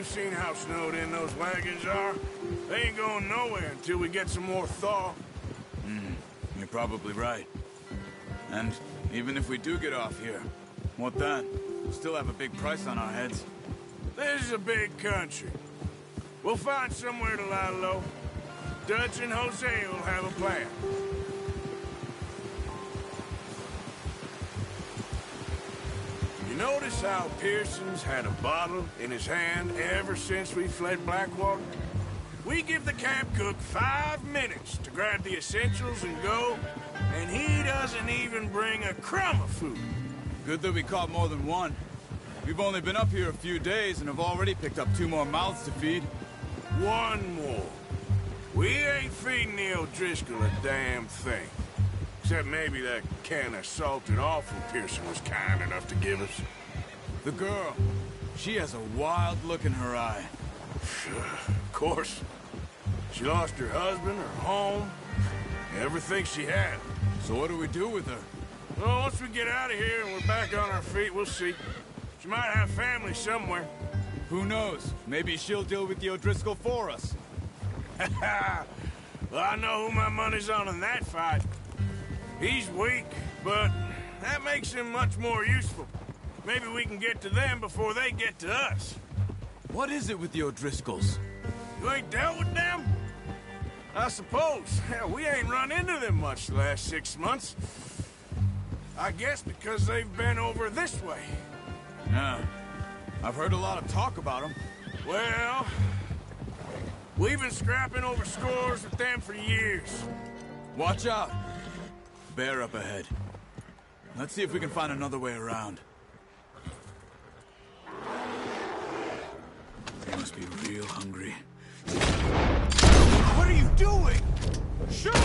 you've seen how snowed in those wagons are. They ain't going nowhere until we get some more thaw. You're probably right. And even if we do get off here, what then? We'll still have a big price on our heads. This is a big country. We'll find somewhere to lie low. Dutch and Hosea will have a plan. You notice how Pearson's had a bottle in his hand ever since we fled Blackwater? We give the camp cook 5 minutes to grab the essentials and go, and he doesn't even bring a crumb of food. Good that we caught more than one. We've only been up here a few days and have already picked up 2 more mouths to feed. 1 more. We ain't feeding the O'Driscoll a damn thing. Except maybe that can of salted offal Pearson was kind enough to give us. The girl, she has a wild look in her eye. Of course. She lost her husband, her home, everything she had. So what do we do with her? Well, once we get out of here and we're back on our feet, we'll see. She might have family somewhere. Who knows? Maybe she'll deal with the O'Driscoll for us. Well, I know who my money's on in that fight. He's weak, but that makes him much more useful. Maybe we can get to them before they get to us. What is it with the O'Driscolls? You ain't dealt with them? I suppose. Hell, we ain't run into them much the last 6 months. I guess because they've been over this way. Yeah. I've heard a lot of talk about them. Well, we've been scrapping over scores with them for years. Watch out. Bear up ahead. Let's see if we can find another way around. They must be real hungry. What are you doing? Shoot!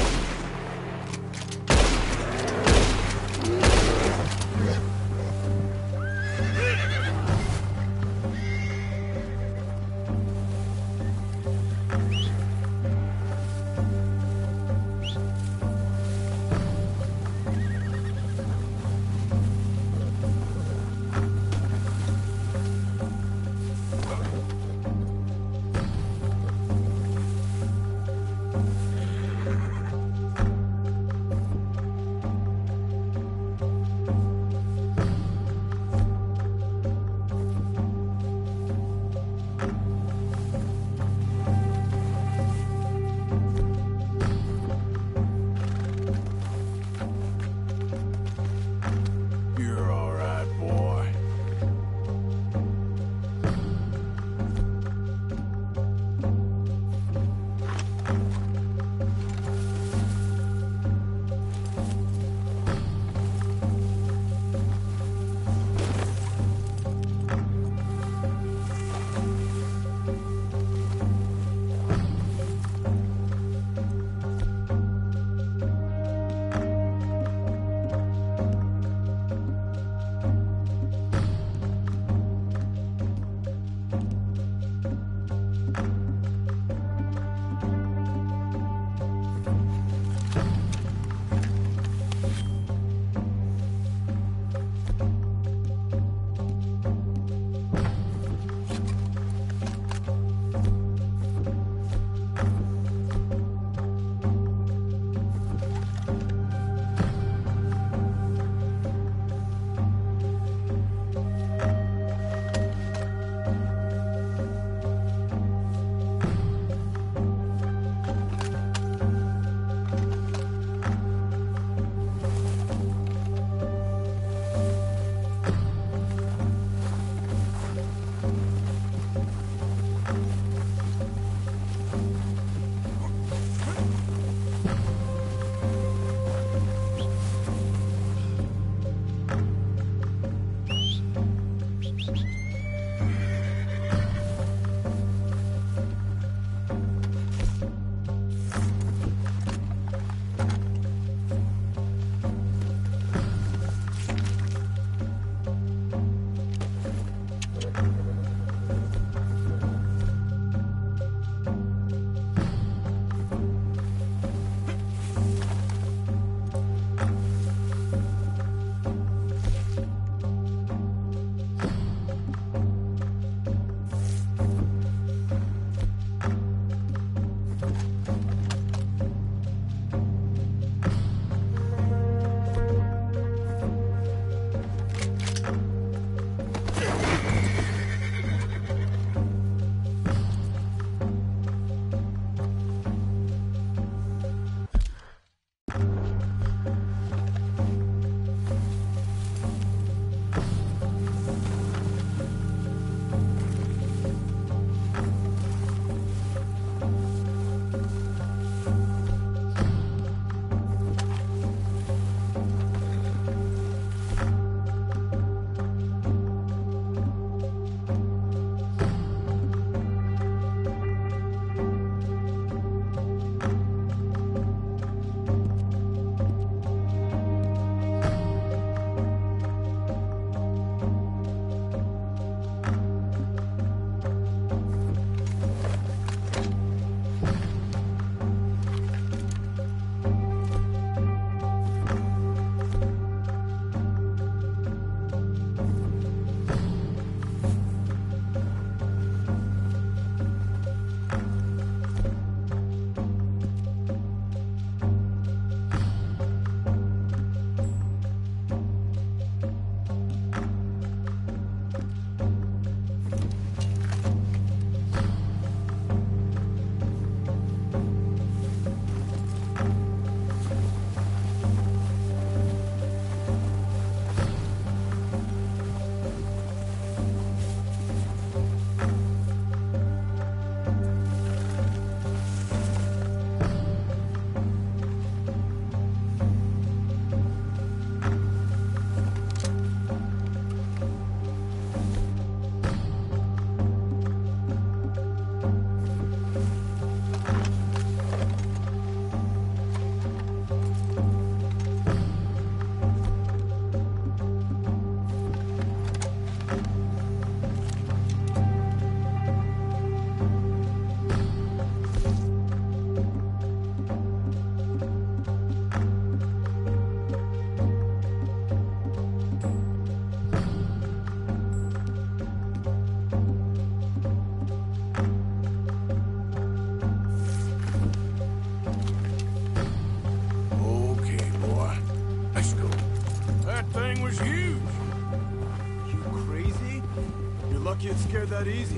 lucky it's scared that easy.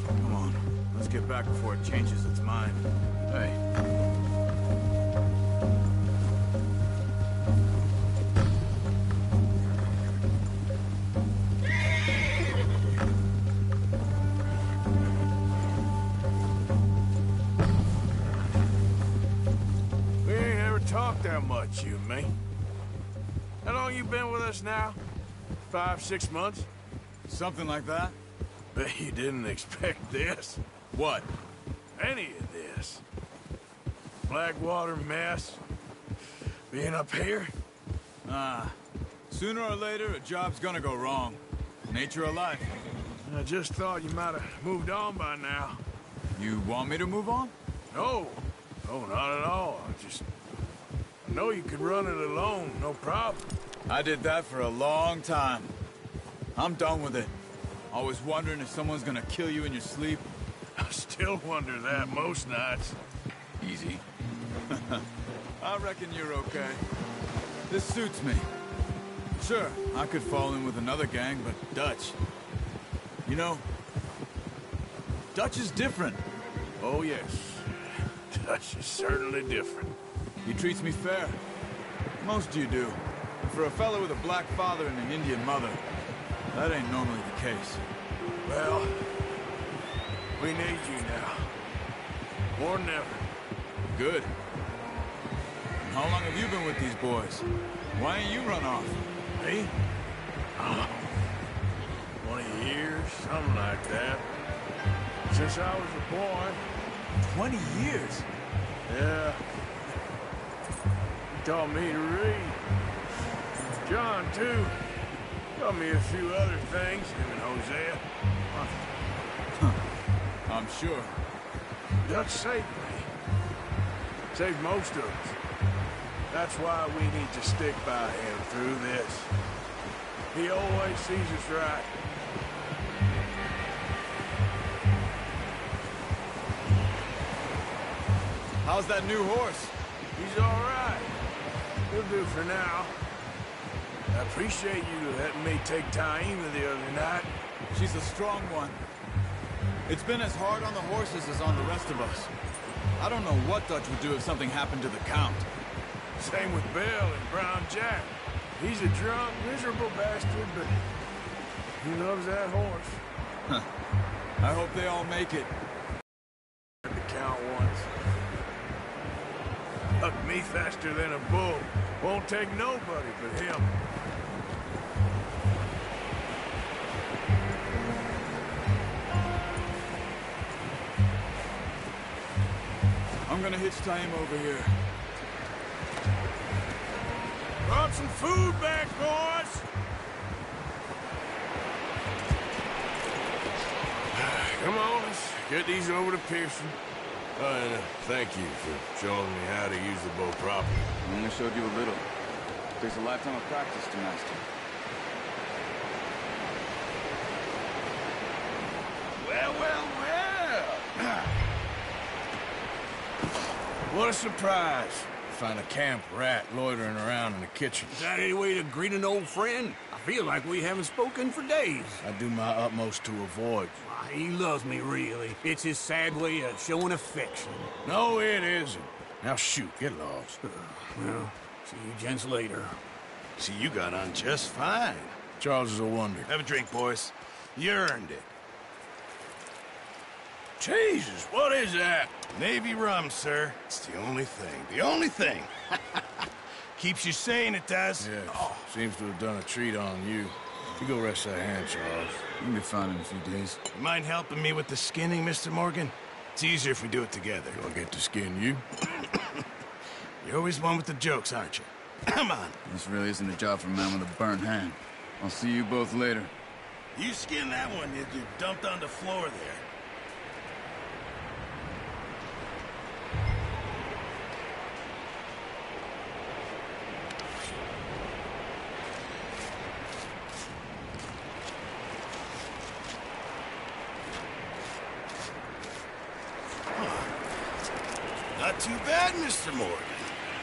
Come on, let's get back before it changes its mind. Hey. We ain't ever talked that much, you and me. How long you been with us now? 5, 6 months? Something like that? Bet you didn't expect this. What? Any of this. Blackwater mess. Being up here. Sooner or later, a job's gonna go wrong. Nature of life. I just thought you might have moved on by now. You want me to move on? No. No, not at all. I know you could run it alone, no problem. I did that for a long time. I'm done with it. Always wondering if someone's gonna kill you in your sleep. I still wonder that most nights. Easy. I reckon you're okay. This suits me. Sure, I could fall in with another gang, but Dutch... You know, Dutch is different. Oh, yes. Dutch is certainly different. He treats me fair. Most of you do. And for a fellow with a black father and an Indian mother, that ain't normally the case. Well, we need you now. More than ever. Good. And how long have you been with these boys? Why ain't you run off? Me? 20 years, something like that. Since I was a boy. 20 years? Yeah. He taught me to read. John, too. Taught me a few other things, him and Hosea. I'm sure. Dutch saved me. Saved most of us. That's why we need to stick by him through this. He always sees us right. How's that new horse? He's all right. He'll do for now. I appreciate you letting me take Taima the other night. She's a strong one. It's been as hard on the horses as on the rest of us. I don't know what Dutch would do if something happened to the Count. Same with Bill and Brown Jack. He's a drunk, miserable bastard, but he loves that horse. I hope they all make it. The Count once. Hucked me faster than a bull. Won't take nobody but him. I'm gonna hitch Taima over here. Brought some food back, boys! Come on, let's get these over to Pearson. And thank you for showing me how to use the bow properly. I only showed you a little. Takes a lifetime of practice to master. Well, well, well! What a surprise. Find a camp rat loitering around in the kitchen. Is that any way to greet an old friend? I feel like we haven't spoken for days. I do my utmost to avoid. Why, he loves me, really. It's his sad way of showing affection. No, it isn't. Now shoot, get lost. Well, see you gents later. See, you got on just fine. Charles is a wonder. Have a drink, boys. You earned it. Jesus, what is that? Navy rum, sir. It's the only thing. The only thing. Keeps you sane, it does. Yes, seems to have done a treat on you. You go rest that hand, Charles. You'll be fine in a few days. You mind helping me with the skinning, Mr. Morgan? It's easier if we do it together. Do I get to skin you? You're always one with the jokes, aren't you? Come on. This really isn't a job for a man with a burnt hand. I'll see you both later. You skin that one you dumped on the floor there. Not too bad, Mr. Morgan.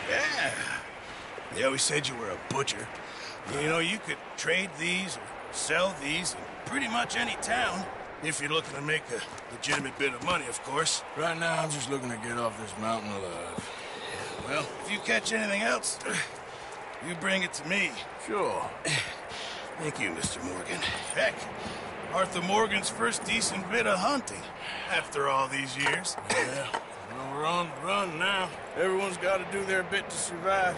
Yeah. They always said you were a butcher. You know, you could trade these or sell these and pretty much any town. If you're looking to make a legitimate bit of money, of course. Right now, I'm just looking to get off this mountain alive. Well, if you catch anything else, you bring it to me. Sure. Thank you, Mr. Morgan. Heck, Arthur Morgan's first decent bit of hunting after all these years. Yeah, well, we're on the run now. Everyone's got to do their bit to survive.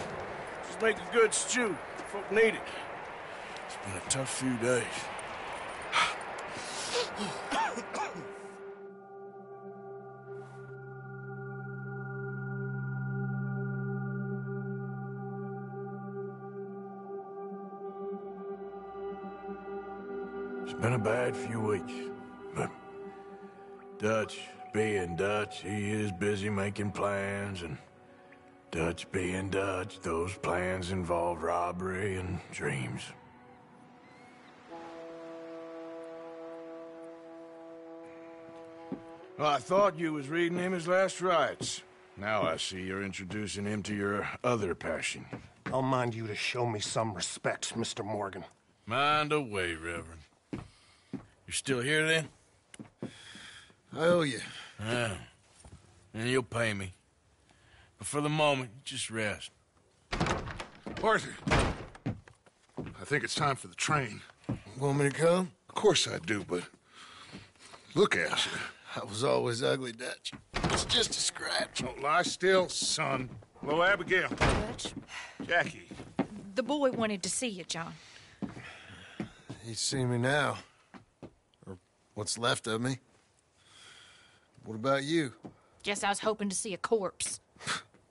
Just make a good stew. Folk need it. It's been a tough few days. It's been a bad few weeks, but Dutch being Dutch, he is busy making plans, and Dutch being Dutch, those plans involve robbery and dreams. Well, I thought you was reading him his last rites. Now I see you're introducing him to your other passion. I'll mind you to show me some respect, Mr. Morgan. Mind away, Reverend. You're still here, then? I owe you. Yeah. And you'll pay me. But for the moment, just rest. Arthur, I think it's time for the train. Want me to come? Of course I do, but look at you. I was always ugly, Dutch. It's just a scratch. Don't lie still, son. Hello, Abigail. Dutch, Jackie. the boy wanted to see you, John. He's seen me now. Or what's left of me. What about you? Guess I was hoping to see a corpse.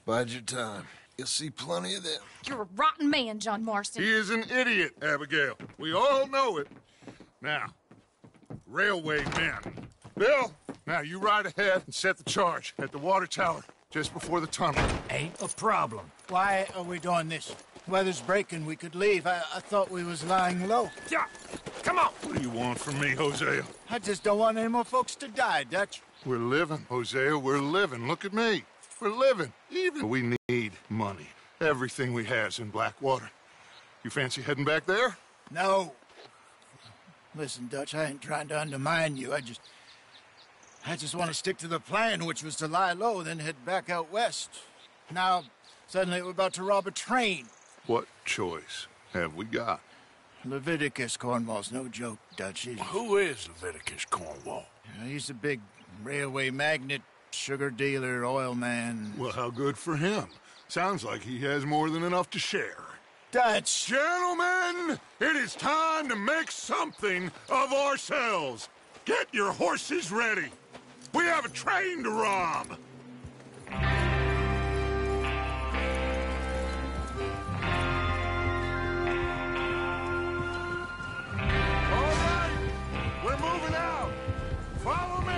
Bide your time. You'll see plenty of them. You're a rotten man, John Marston. He is an idiot, Abigail. We all know it. Now, railway men. Bill, now you ride ahead and set the charge at the water tower just before the tunnel. Ain't a problem. Why are we doing this? Weather's breaking. We could leave. I thought we was lying low. Yeah, come on. What do you want from me, Hosea? I just don't want any more folks to die, Dutch. We're living, Hosea. We're living. Look at me. We're living. Even we need money. Everything we has in Blackwater. You fancy heading back there? No. Listen, Dutch, I ain't trying to undermine you. I just want to stick to the plan, which was to lie low, then head back out west. Now, suddenly we're about to rob a train. What choice have we got? Leviticus Cornwall's no joke, Dutch. Who is Leviticus Cornwall? He's a big railway magnate, sugar dealer, oil man. Well, how good for him. Sounds like he has more than enough to share. Dutch! Gentlemen, it is time to make something of ourselves. Get your horses ready. We have a train to rob. All right, we're moving out. Follow me.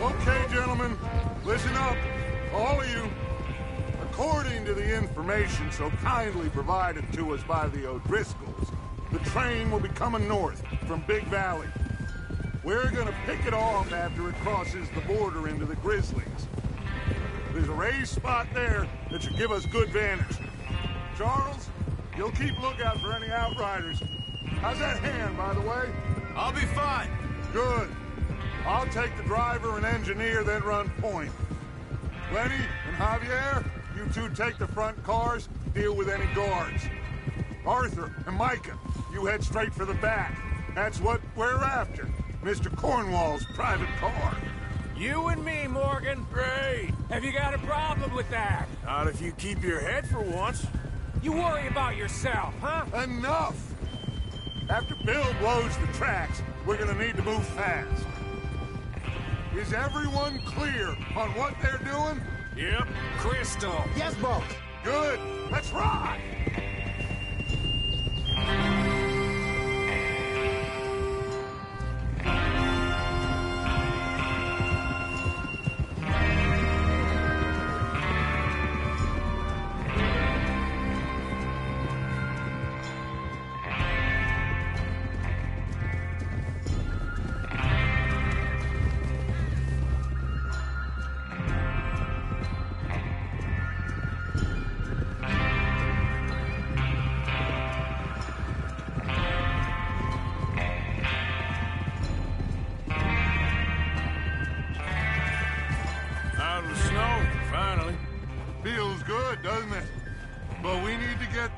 Okay, gentlemen, listen up, all of you. According to the information so kindly provided to us by the O'Driscolls, the train will be coming north from Big Valley. We're gonna pick it off after it crosses the border into the Grizzlies. There's a raised spot there that should give us good vantage. Charles, you'll keep lookout for any outriders. How's that hand, by the way? I'll be fine. Good. I'll take the driver and engineer, then run point. Lenny and Javier, you two take the front cars, deal with any guards. Arthur and Micah, you head straight for the back. That's what we're after. Mr. Cornwall's private car. You and me, Morgan. Great. Have you got a problem with that? Not if you keep your head for once. You worry about yourself, huh? Enough! After Bill blows the tracks, we're gonna need to move fast. Is everyone clear on what they're doing? Yep. Crystal. Yes, boss. Good. Let's ride!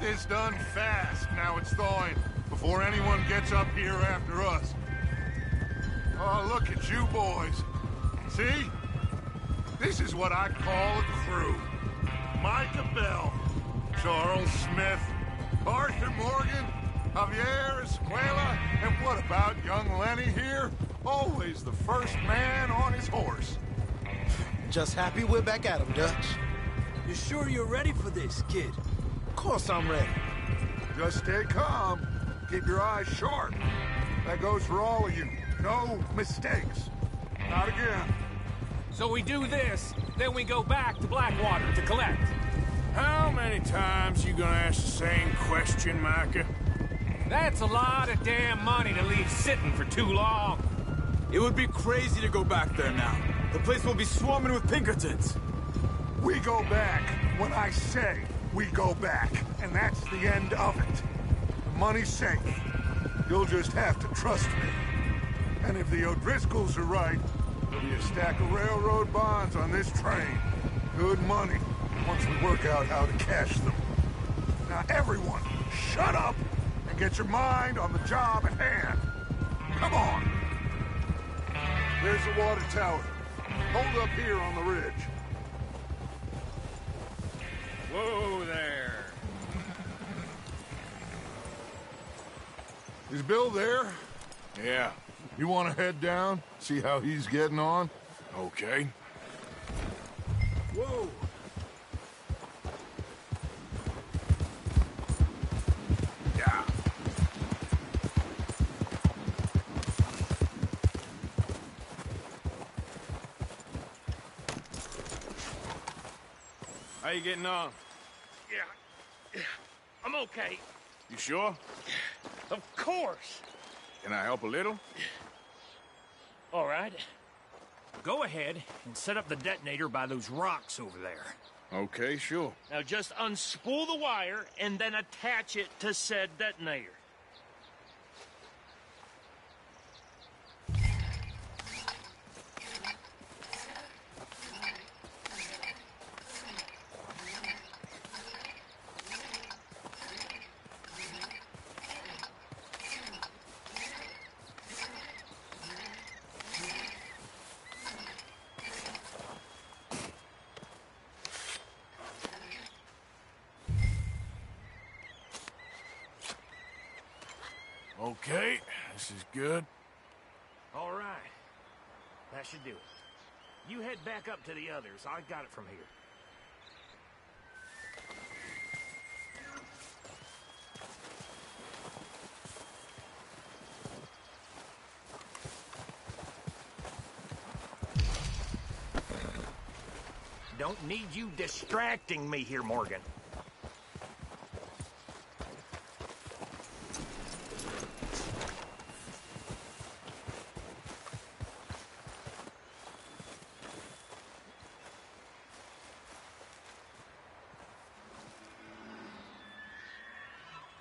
this done fast, now it's thawing, before anyone gets up here after us. Oh, look at you boys. See? This is what I call a crew. Micah Bell, Charles Smith, Arthur Morgan, Javier Escuela, and what about young Lenny here? Always the first man on his horse. Just happy we're back at him, Dutch. You sure you're ready for this, kid? Of course I'm ready. Just stay calm. Keep your eyes sharp. That goes for all of you. No mistakes. Not again. So we do this, then we go back to Blackwater to collect. How many times you gonna ask the same question, Micah? That's a lot of damn money to leave sitting for too long. It would be crazy to go back there now. The place will be swarming with Pinkertons. We go back when I say we go back, and that's the end of it. The money's safe. You'll just have to trust me. And if the O'Driscolls are right, there'll be a stack of railroad bonds on this train. Good money, once we work out how to cash them. Now everyone, shut up and get your mind on the job at hand. Come on. There's the water tower. Hold up here on the ridge. Whoa there. Is Bill there? Yeah. You want to head down, see how he's getting on? Okay. Whoa. Yeah. How you getting on? Yeah. I'm okay. You sure? Of course. Can I help a little? All right. Go ahead and set up the detonator by those rocks over there. Okay, sure. Now just unspool the wire and then attach it to said detonator. Okay, this is good. All right. That should do it. You head back up to the others. I got it from here. Don't need you distracting me here, Morgan.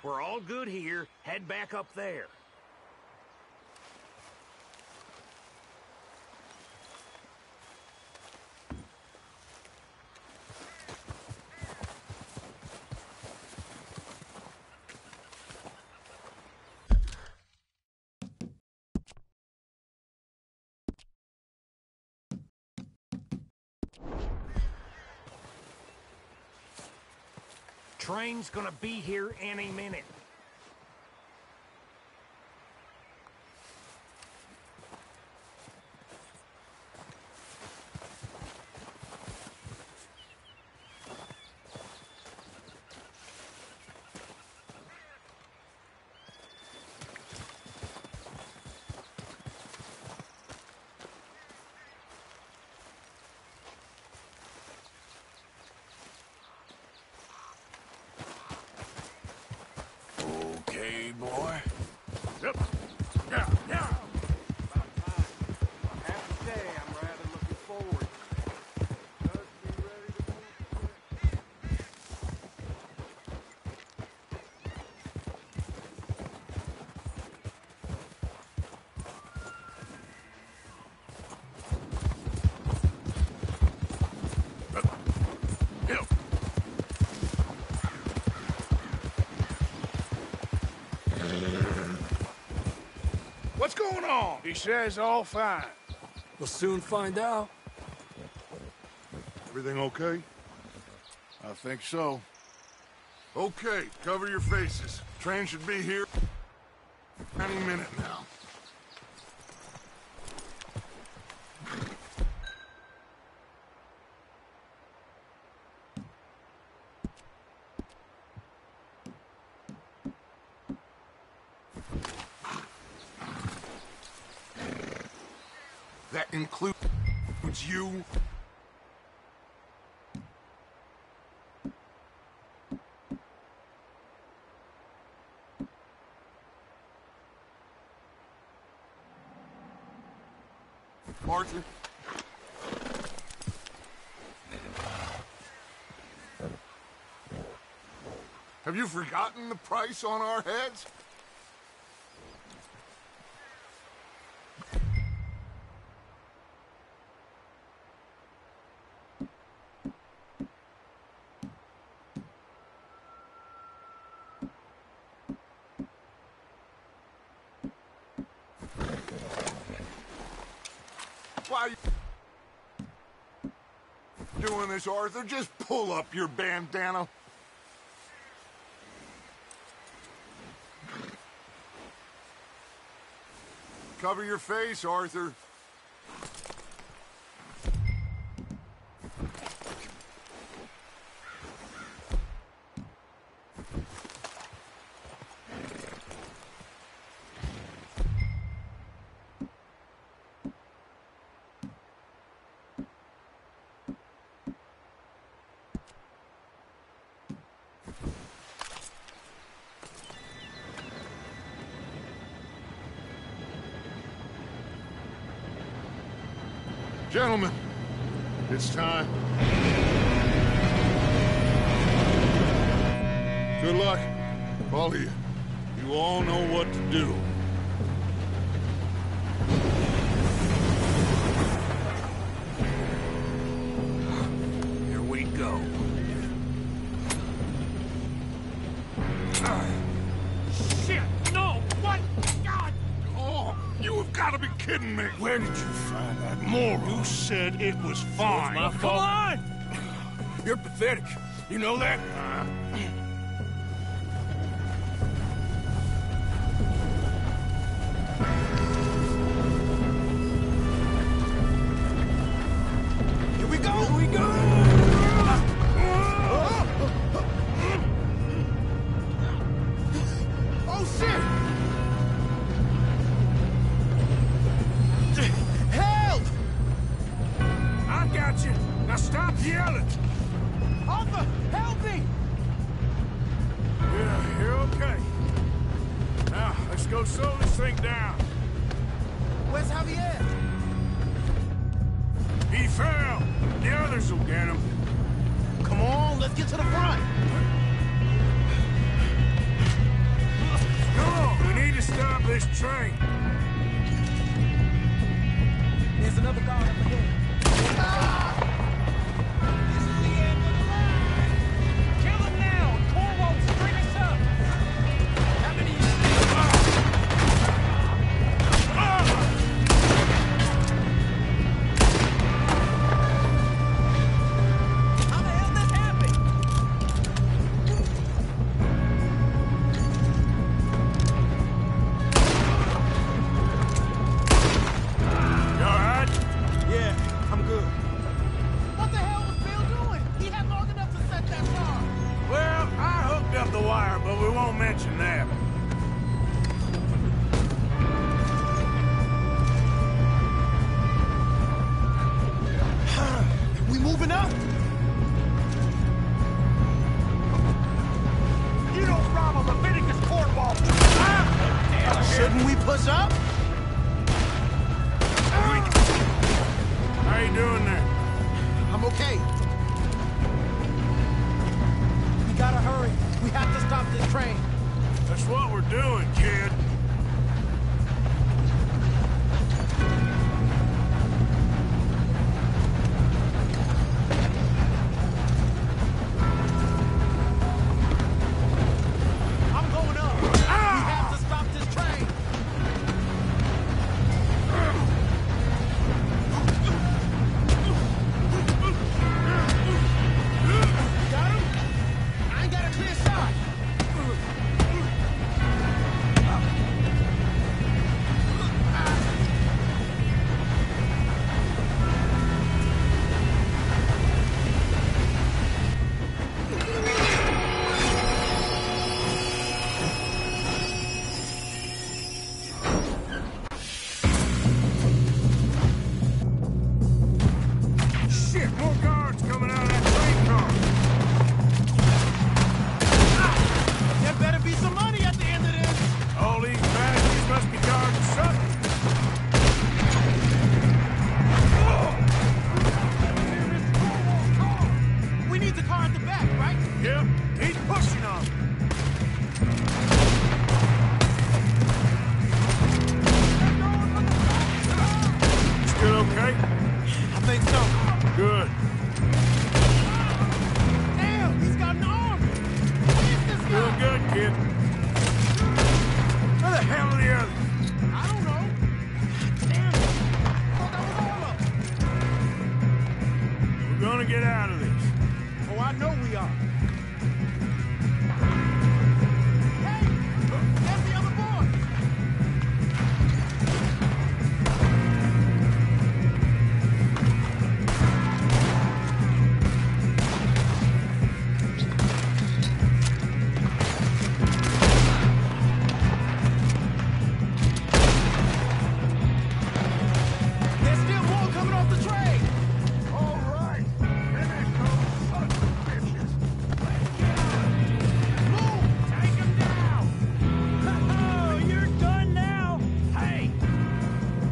We're all good here. Head back up there. Train's gonna be here any minute. What's going on? He says all fine. We'll soon find out. Everything okay? I think so. Okay, cover your faces. Train should be here any minute now. That includes you. Arthur. Have you forgotten the price on our heads? Why you doing this, Arthur? Just pull up your bandana. Cover your face, Arthur. Gentlemen, it's time. Good luck, all of you. You all know what to do. Here we go. Shit! No! What? God! Oh, you have got to be kidding me. Where did you find that moron? Who said it was fine? my fault. Come on! You're pathetic. You know that? Here we go! Here we go! Oh, shit! Help! I got you. Now stop yelling. Arthur, help me! Yeah, you're okay. Now, let's go slow this thing down. Where's Javier? He fell. The others will get him. Come on, let's get to the front. Come on, we need to stop this train. There's another guard up ahead. This is the end of the line! Kill him now, and Corvo string us up! How many How the hell this happened? You all right? Yeah, I'm good. What the hell was Bill doing? He had long enough to set that fire. Well, I hooked up the wire, but we won't mention that. We moving up? You don't rob a Leviticus Cornwall! Shouldn't we push up? How you doing there? I'm okay. We gotta hurry. We have to stop this train. That's what we're doing, kid. still okay? I think so. Good. Damn, he's got an arm! What is this guy? Doing good, kid. Where the hell are the others? I don't know. Damn it. I thought that was all of them. We're gonna get out of this. Oh, I know we are. Hey! There's the other boy! There's still more coming off the train! All right. Finish those sons of bitches. Move! Take him down! Oh, you're done now? Hey!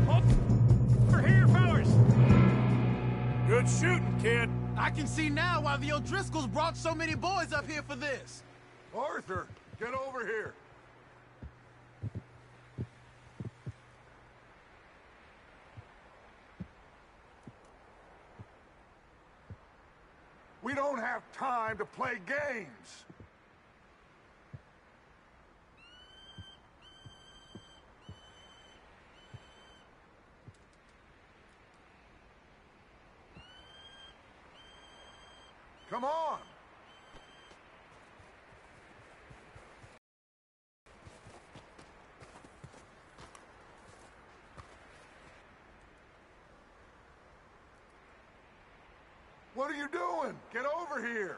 Over here, fellas! Good shooting, kid. I can see now why the O'Driscolls brought so many boys up here for this. Arthur, get over here. We don't have time to play games. Come on. What are you doing? Get over here.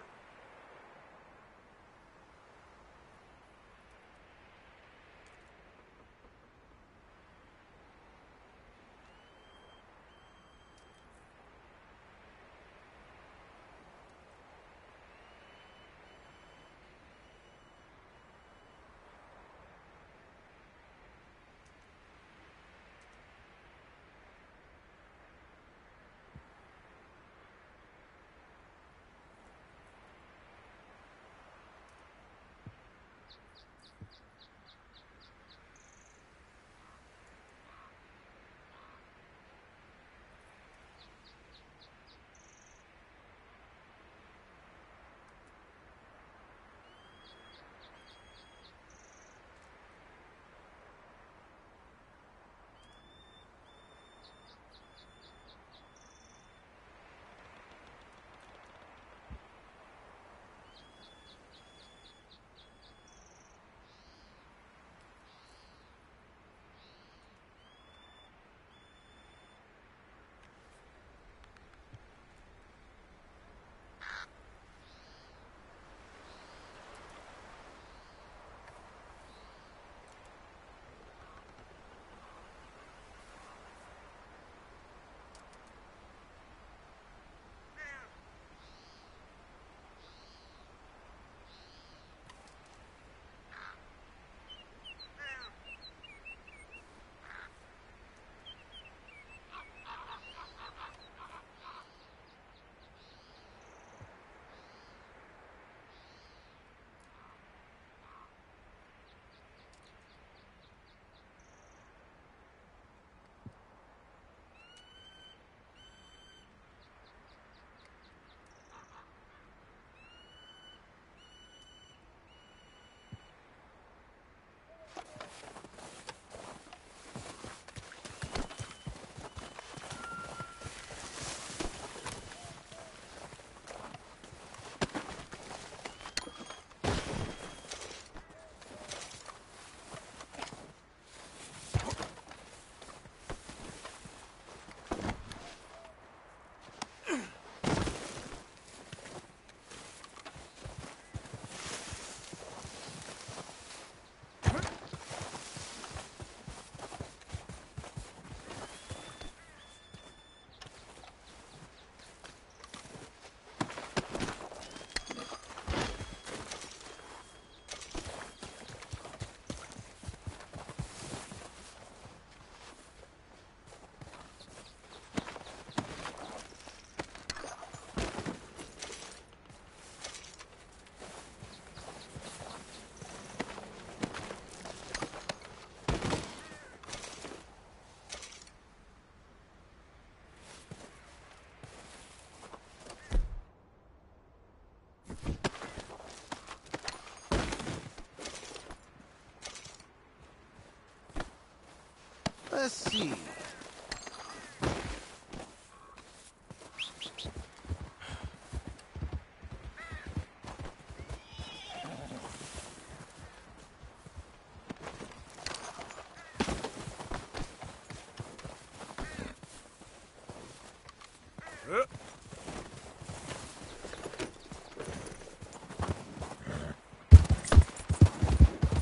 Let's see.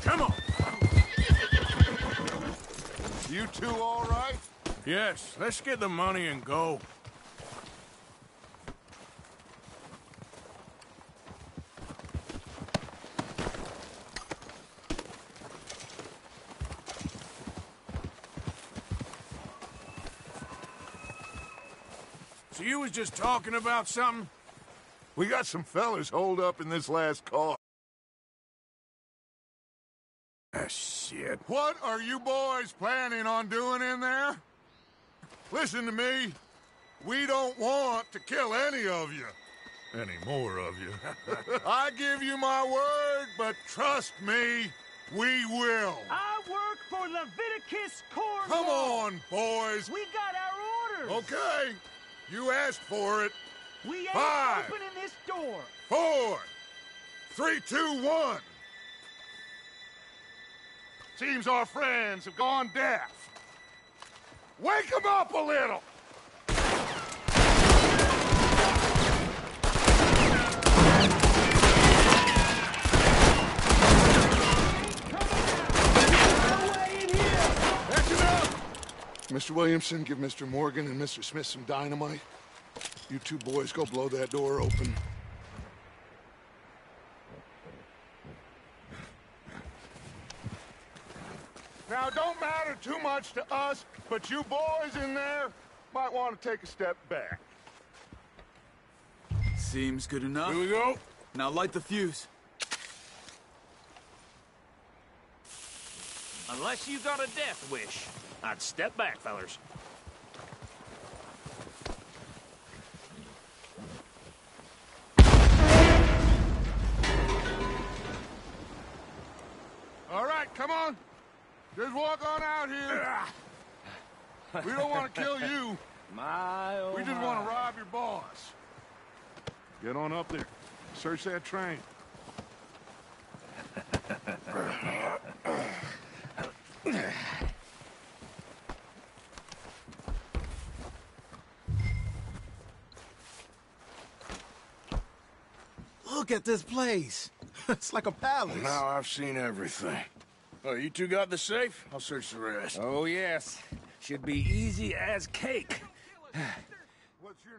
Come on! You two all right? Yes, let's get the money and go. So you was just talking about something? We got some fellas holed up in this last car. Ah, shit. What are you boys planning on doing in there? Listen to me. We don't want to kill any of you. Any more of you. I give you my word, but trust me, we will. I work for Leviticus Corps. Come on, boys. We got our orders. Okay. You asked for it. We ain't 5, opening this door. 4, 3, 2, 1. Seems our friends have gone deaf. Wake them up a little! Mr. Williamson, give Mr. Morgan and Mr. Smith some dynamite. You two boys go blow that door open. Now, it don't matter too much to us, but you boys in there might want to take a step back. Seems good enough. Here we go. Now light the fuse. Unless you got a death wish, I'd step back, fellers. All right, come on. Just walk on out here. We don't want to kill you. We just want to rob your boss. Get on up there. Search that train. Look at this place. It's like a palace. Now I've seen everything. Oh, you two got the safe? I'll search the rest. Oh, yes. Should be easy as cake.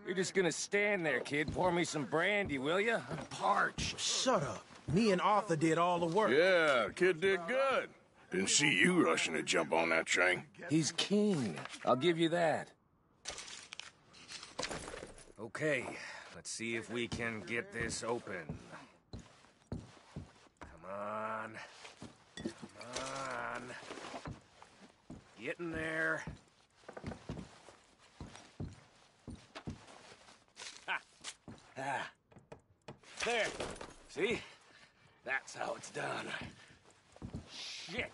You're just gonna stand there, kid. Pour me some brandy, will you? I'm parched. Shut up. Me and Arthur did all the work. Yeah, kid did good. Didn't see you rushing to jump on that train. He's keen. I'll give you that. Okay, let's see if we can get this open. Come on. Come on. Get in there. Ha! Ah. There. See? That's how it's done. Shit.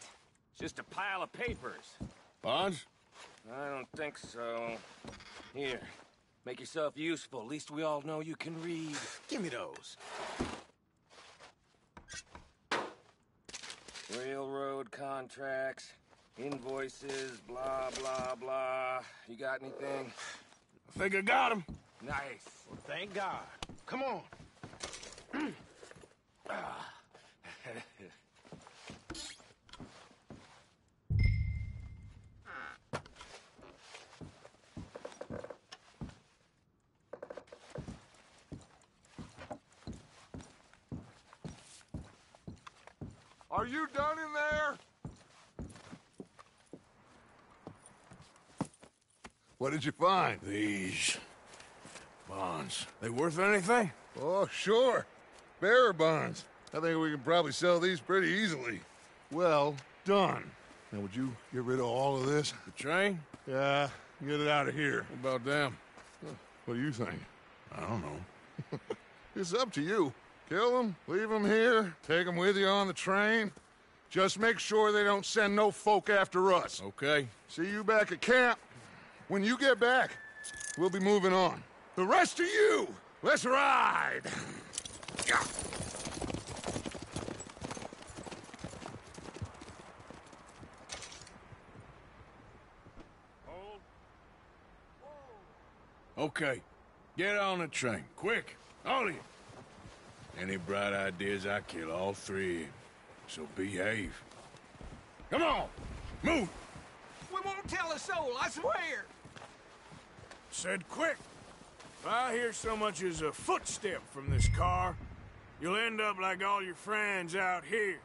Just a pile of papers. Bonds? I don't think so. Here. Make yourself useful. At least we all know you can read. Give me those. Railroad contracts, invoices, blah, blah, blah. You got anything? I think I got him. Nice. Well, thank God. Come on. Are you done in there? What did you find? These bonds. They worth anything? Oh, sure. Bearer bonds. I think we can probably sell these pretty easily. Well done. Now, would you get rid of all of this? The train? Yeah, get it out of here. What about them? What do you think? I don't know. It's up to you. Kill them, leave them here, take them with you on the train. Just make sure they don't send no folk after us. Okay. See you back at camp. When you get back, we'll be moving on. The rest of you, let's ride! Yeah. Okay, get on the train, quick, all of you. Any bright ideas, I kill all three of you. So behave. Come on, move! We won't tell a soul, I swear! Said quick. If I hear so much as a footstep from this car, you'll end up like all your friends out here.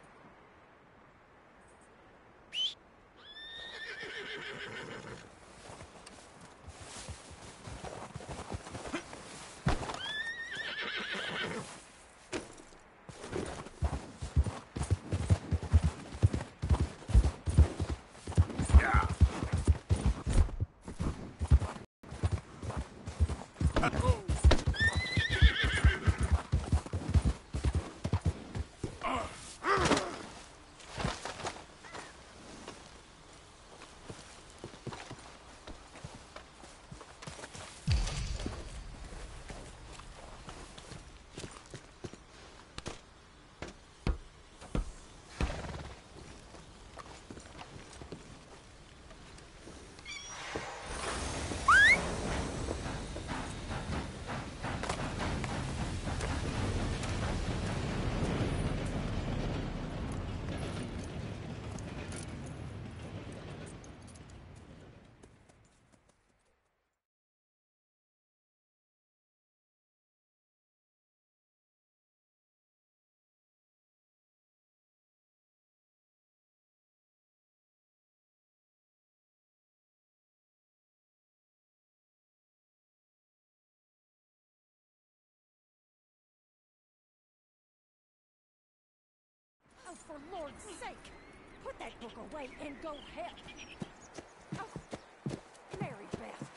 Oh, for Lord's sake! Put that book away and go help! Oh, Mary Beth.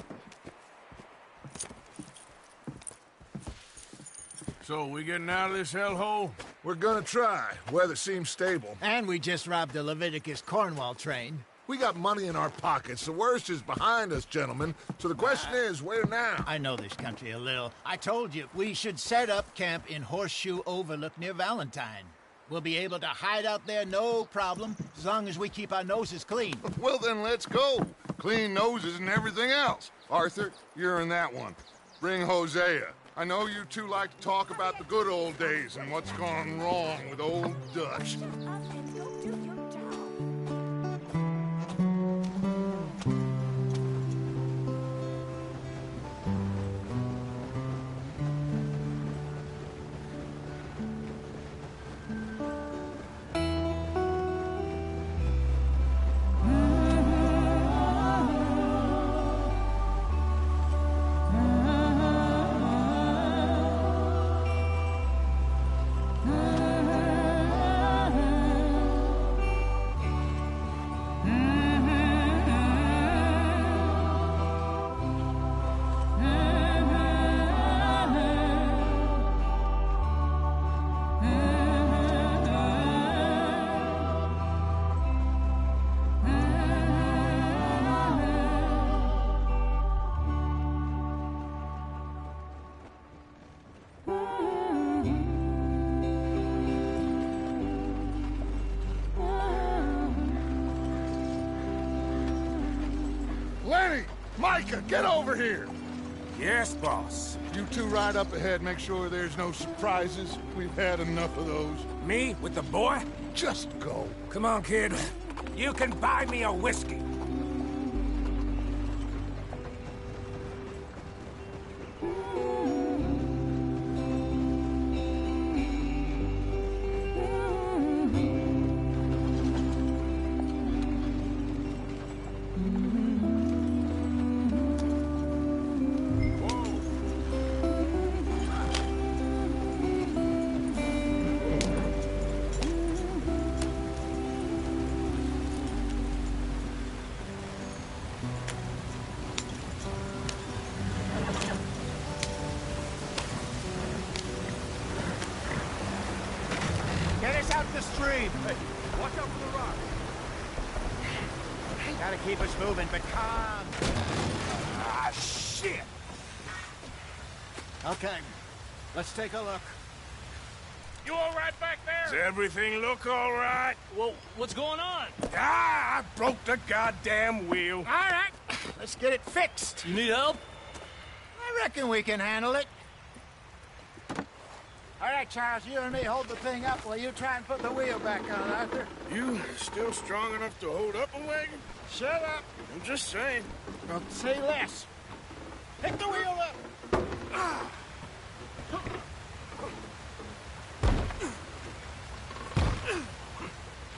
So, we getting out of this hellhole? We're gonna try. Weather seems stable. And we just robbed the Leviticus Cornwall train. We got money in our pockets. The worst is behind us, gentlemen. So the question is, where now? I know this country a little. I told you, we should set up camp in Horseshoe Overlook near Valentine. We'll be able to hide out there, no problem, as long as we keep our noses clean. Well, then let's go. Clean noses and everything else. Arthur, you're in that one. Bring Hosea. I know you two like to talk about the good old days and what's gone wrong with old Dutch. Lenny! Micah, get over here! Yes, boss. You two ride up ahead, make sure there's no surprises. We've had enough of those. Me? With the boy? Just go. Come on, kid. You can buy me a whiskey. Get us out the stream! Hey, what out for the rock. Gotta keep us moving, but calm. Ah, shit! Okay, let's take a look. You all right back there? Does everything look all right? Well, what's going on? Ah, I broke the goddamn wheel. All right, let's get it fixed. You need help? I reckon we can handle it. All right, Charles, you and me hold the thing up while you try and put the wheel back on, Arthur. You still strong enough to hold up a wagon? Shut up. I'm just saying. Well, say less. Pick the wheel up. Ah.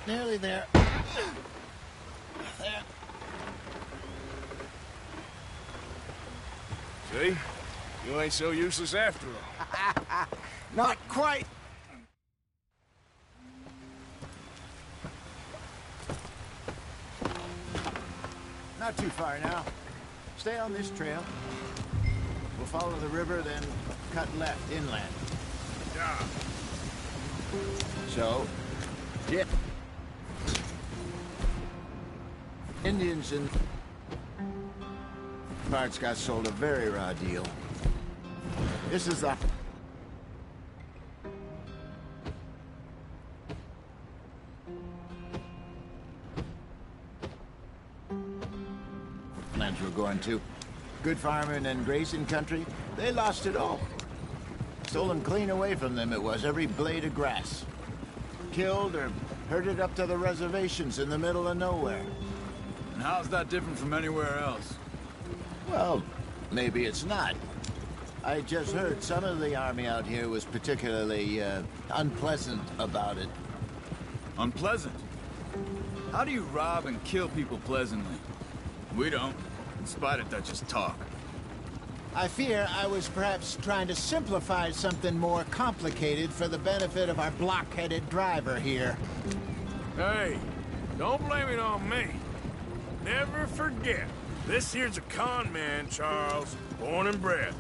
Nearly there. There. See? You ain't so useless after all. Not quite. Not too far now. Stay on this trail. We'll follow the river, then cut left inland. Yeah. So, dip. Indians in parts got sold a very raw deal. This is the lands we're going to. Good farming and grazing country, they lost it all. Stolen clean away from them it was, every blade of grass. Killed or herded up to the reservations in the middle of nowhere. And how's that different from anywhere else? Well, maybe it's not. I just heard some of the army out here was particularly, unpleasant about it. Unpleasant? How do you rob and kill people pleasantly? We don't, in spite of Dutch's talk. I fear I was perhaps trying to simplify something more complicated for the benefit of our block-headed driver here. Hey, don't blame it on me. Never forget, this here's a con man, Charles, born and bred.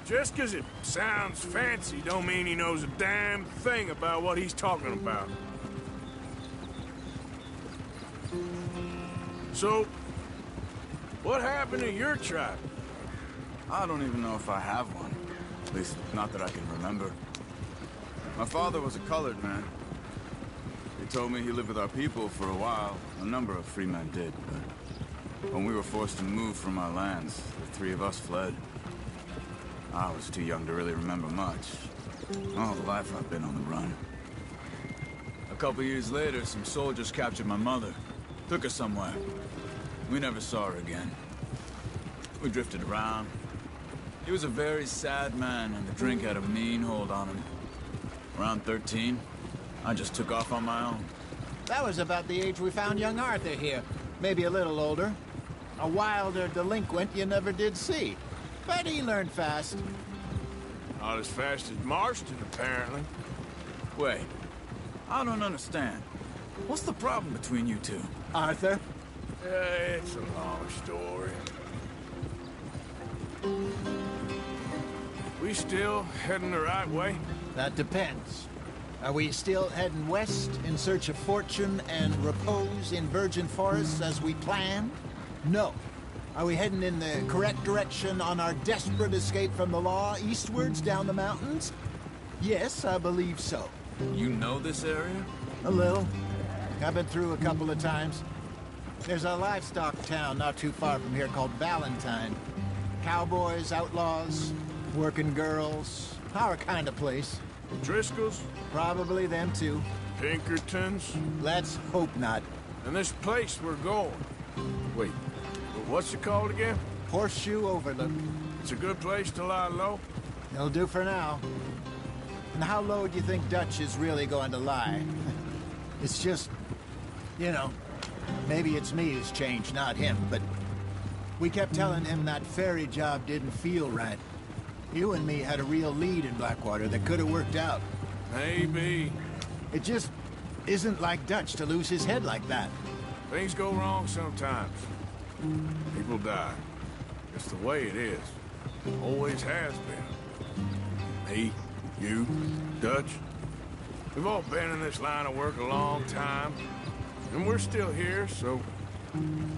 Just 'cause it sounds fancy don't mean he knows a damn thing about what he's talking about. So, what happened to your tribe? I don't even know if I have one. At least, not that I can remember. My father was a colored man. He told me he lived with our people for a while. A number of free men did, but when we were forced to move from our lands, the three of us fled. I was too young to really remember much. All the life I've been on the run. A couple years later, some soldiers captured my mother. Took her somewhere. We never saw her again. We drifted around. He was a very sad man, and the drink had a mean hold on him. Around 13, I just took off on my own. That was about the age we found young Arthur here. Maybe a little older. A wilder delinquent you never did see. But he learned fast. Not as fast as Marston, apparently. Wait, I don't understand. What's the problem between you two? Arthur? It's a long story. We still heading the right way? That depends. Are we still heading west in search of fortune and repose in virgin forests as we planned? No. Are we heading in the correct direction on our desperate escape from the law eastwards down the mountains? Yes, I believe so. You know this area? A little. I've been through a couple of times. There's a livestock town not too far from here called Valentine. Cowboys, outlaws, working girls, our kind of place. Driscolls? Probably them too. Pinkertons? Let's hope not. And this place we're going. Wait, what's it called again? Horseshoe Overlook. It's a good place to lie low? It'll do for now. And how low do you think Dutch is really going to lie? It's just, you know, maybe it's me who's changed, not him, but we kept telling him that ferry job didn't feel right. You and me had a real lead in Blackwater that could have worked out. Maybe. It just isn't like Dutch to lose his head like that. Things go wrong sometimes. People die. It's the way it is. Always has been. Me, you, Dutch. We've all been in this line of work a long time, and we're still here, so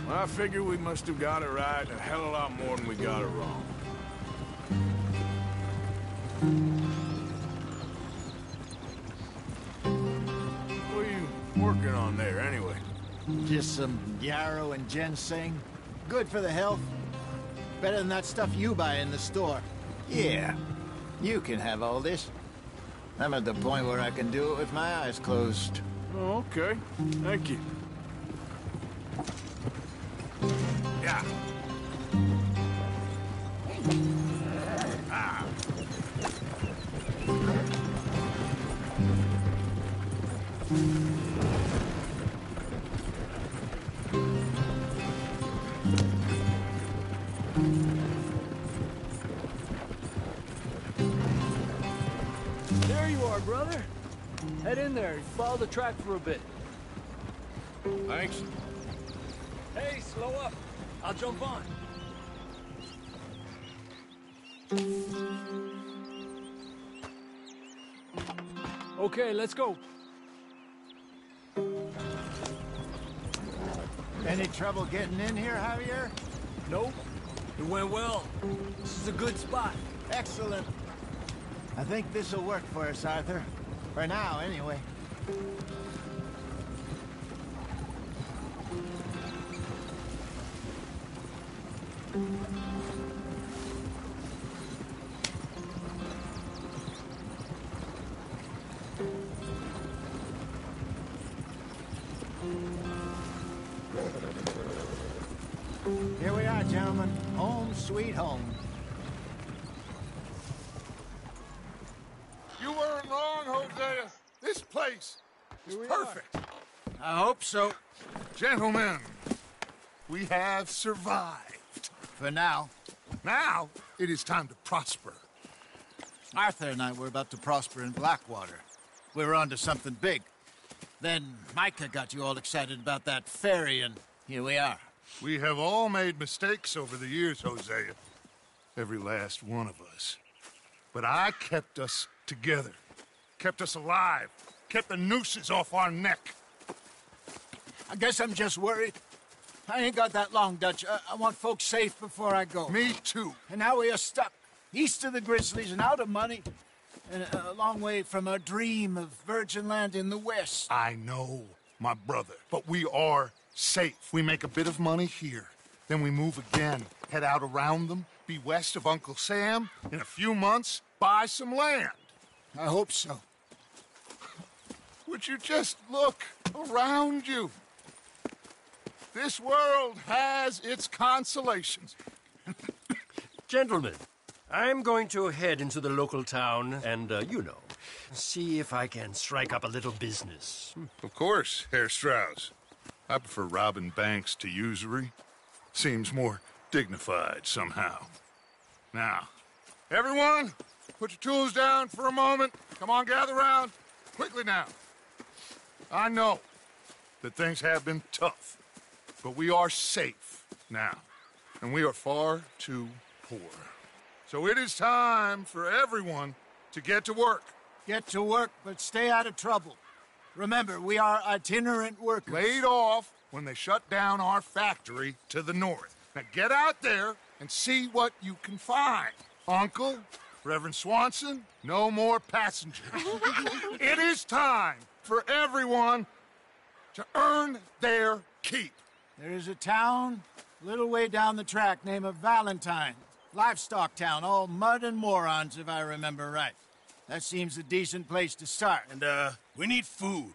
I figure we must have got it right a hell of a lot more than we got it wrong. What are you working on there, anyway? Just some yarrow and ginseng. Good for the health. Better than that stuff you buy in the store. Yeah, you can have all this. I'm at the point where I can do it with my eyes closed. Oh, okay. Thank you. Yeah. Ah. There you are, brother. Head in there and follow the track for a bit. Thanks. Hey, slow up. I'll jump on. Okay, let's go. Any trouble getting in here, Javier? Nope. It went well. This is a good spot. Excellent. I think this'll work for us, Arthur. For now, anyway. Here we are, gentlemen. Home sweet home. You weren't wrong, Hosea. This place is perfect. I hope so. Gentlemen, we have survived. For now. Now, it is time to prosper. Arthur and I were about to prosper in Blackwater. We were onto something big. Then Micah got you all excited about that ferry, and here we are. We have all made mistakes over the years, Hosea. Every last one of us. But I kept us together. Kept us alive. Kept the nooses off our neck. I guess I'm just worried. I ain't got that long, Dutch. I want folks safe before I go. Me too. And now we are stuck. East of the Grizzlies and out of money. And a long way from our dream of virgin land in the west. I know, my brother. But we are safe. We make a bit of money here. Then we move again. Head out around them. Be west of Uncle Sam. In a few months, buy some land. I hope so. Would you just look around you? This world has its consolations. Gentlemen, I'm going to head into the local town and, see if I can strike up a little business. Of course, Herr Strauss. I prefer robbing banks to usury. Seems more dignified somehow. Now, everyone, put your tools down for a moment. Come on, gather round. Quickly now. I know that things have been tough, but we are safe now, and we are far too poor. So it is time for everyone to get to work. Get to work, but stay out of trouble. Remember, we are itinerant workers. Laid off when they shut down our factory to the north. Now get out there and see what you can find. Uncle, Reverend Swanson, no more passengers. It is time for everyone to earn their keep. There is a town a little way down the track named Valentine. Livestock town, all mud and morons, if I remember right. That seems a decent place to start. And, we need food.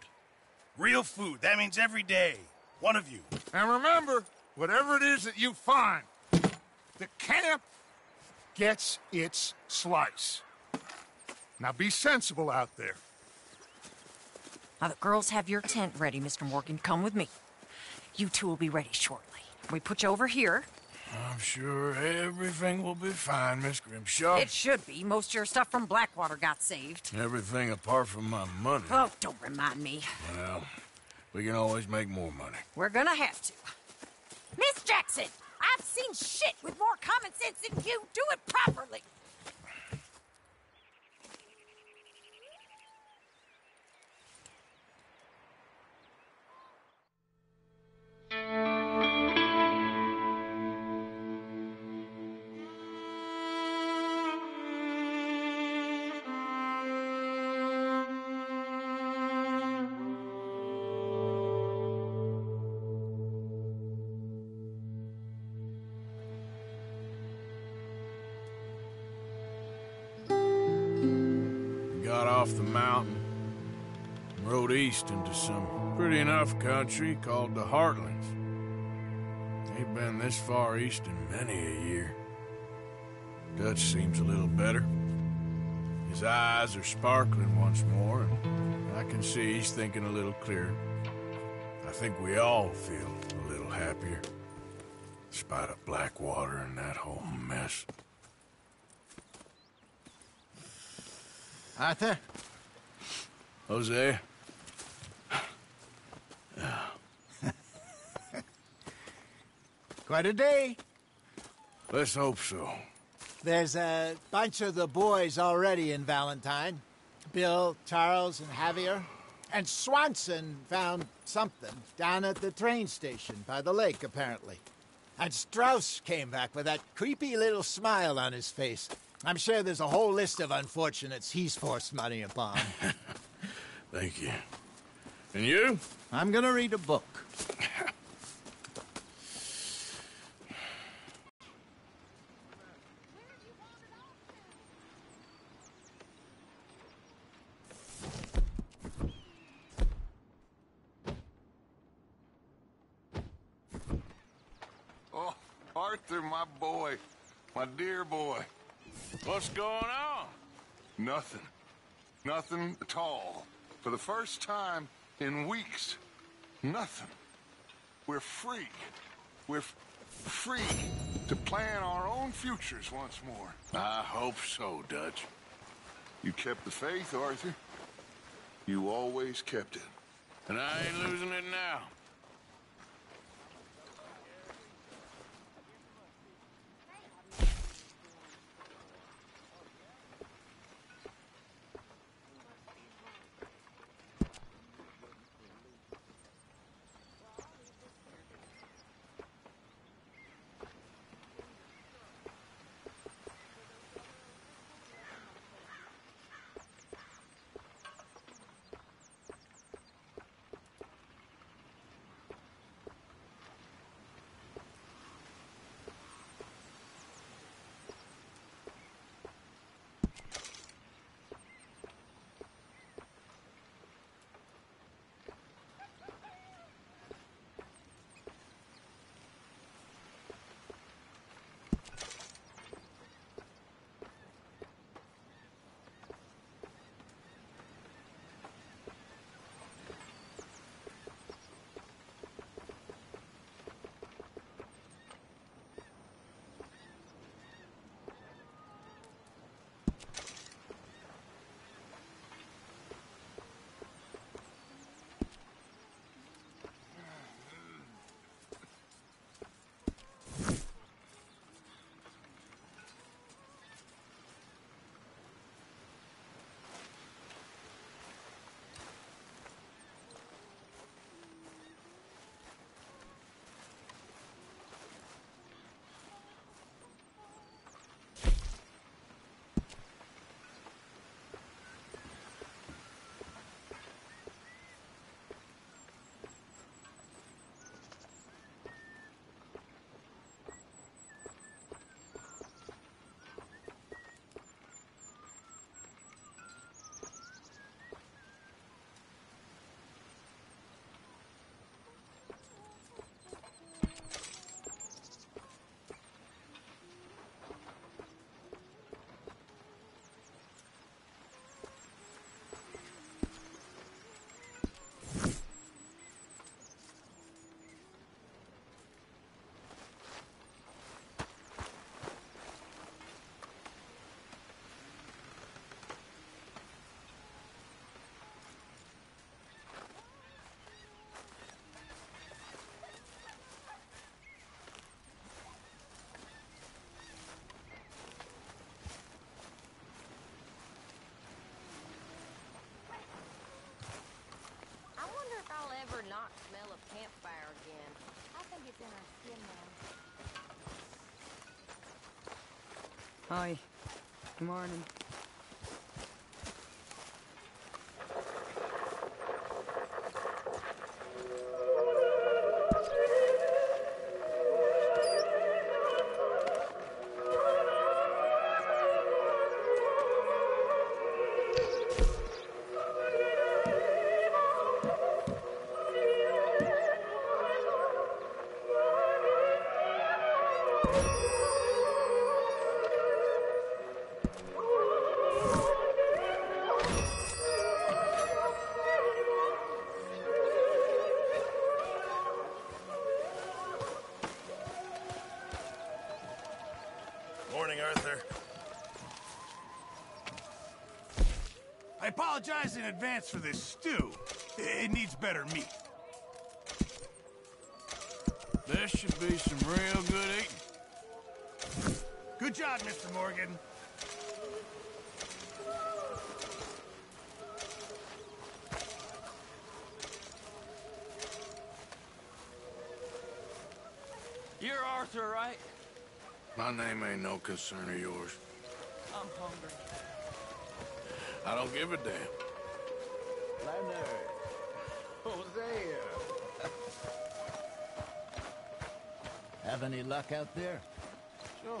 Real food. That means every day. One of you. And remember, whatever it is that you find, the camp gets its slice. Now be sensible out there. Now, the girls have your tent ready, Mr. Morgan. Come with me. You two will be ready shortly. We put you over here. I'm sure everything will be fine, Miss Grimshaw. It should be. Most of your stuff from Blackwater got saved. Everything apart from my money. Oh, don't remind me. Well, we can always make more money. We're gonna have to. Miss Jackson, I've seen shit with more common sense than you. Do it properly. off the mountain and rode east into some pretty enough country called the Heartlands. Ain't been this far east in many a year. Dutch seems a little better. His eyes are sparkling once more, and I can see he's thinking a little clearer. I think we all feel a little happier, despite of Blackwater and that whole mess. Arthur? Hosea? Quite a day. Let's hope so. There's a bunch of the boys already in Valentine. Bill, Charles, and Javier. And Swanson found something down at the train station by the lake, apparently. And Strauss came back with that creepy little smile on his face. I'm sure there's a whole list of unfortunates he's forced money upon. Thank you. And you? I'm gonna read a book. Oh, Arthur, my boy. My dear boy. What's going on? Nothing. Nothing at all. For the first time in weeks. Nothing. We're free. We're free to plan our own futures once more. I hope so, Dutch. You kept the faith, Arthur. You always kept it. And I ain't losing it now. Not smell of campfire again. I think it's in our skin now. Hi. Good morning. Morning, Arthur. I apologize in advance for this stew. It needs better meat. This should be some real good eating. Good job, Mr. Morgan. You're Arthur, right? My name ain't no concern of yours. I'm hungry. I don't give a damn. Leonard. Hosea. Have any luck out there? Sure.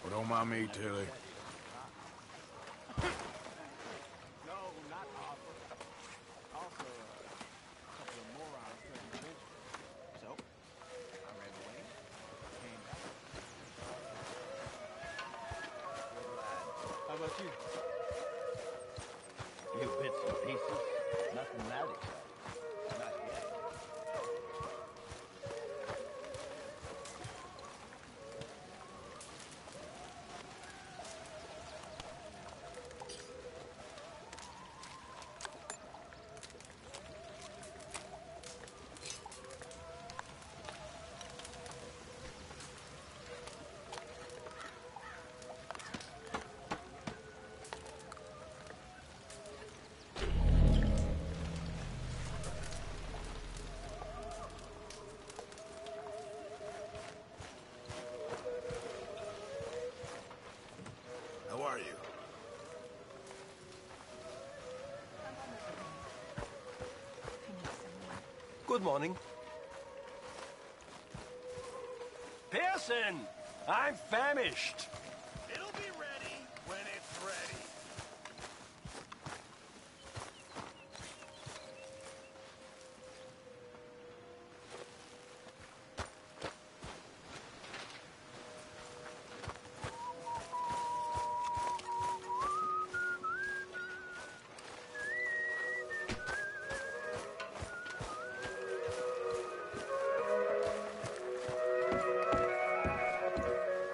Well, don't mind me, Tilly. No, not Arthur. Also, a couple of morons trying to venture. So, I ran away, came back. How about you? You bits and pieces. Nothing that exciting. Not yet. How are you? Good morning. Pearson! I'm famished. It'll be ready when it's ready.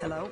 Hello?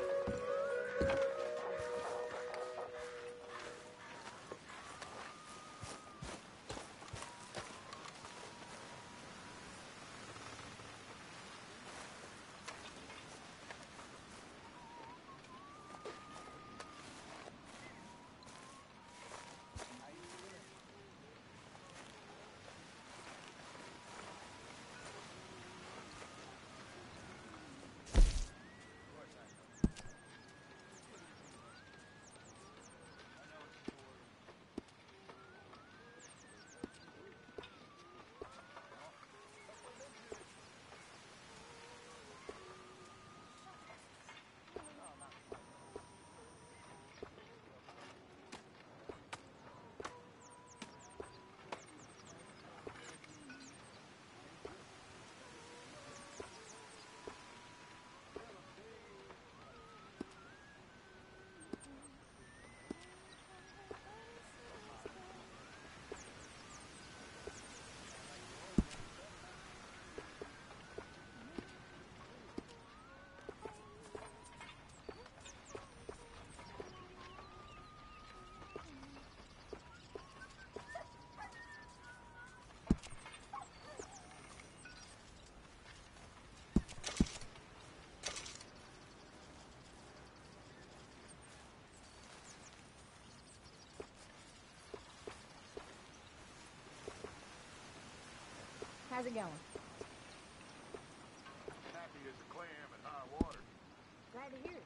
How's it going? Happy as a clam in high water. Glad to hear it.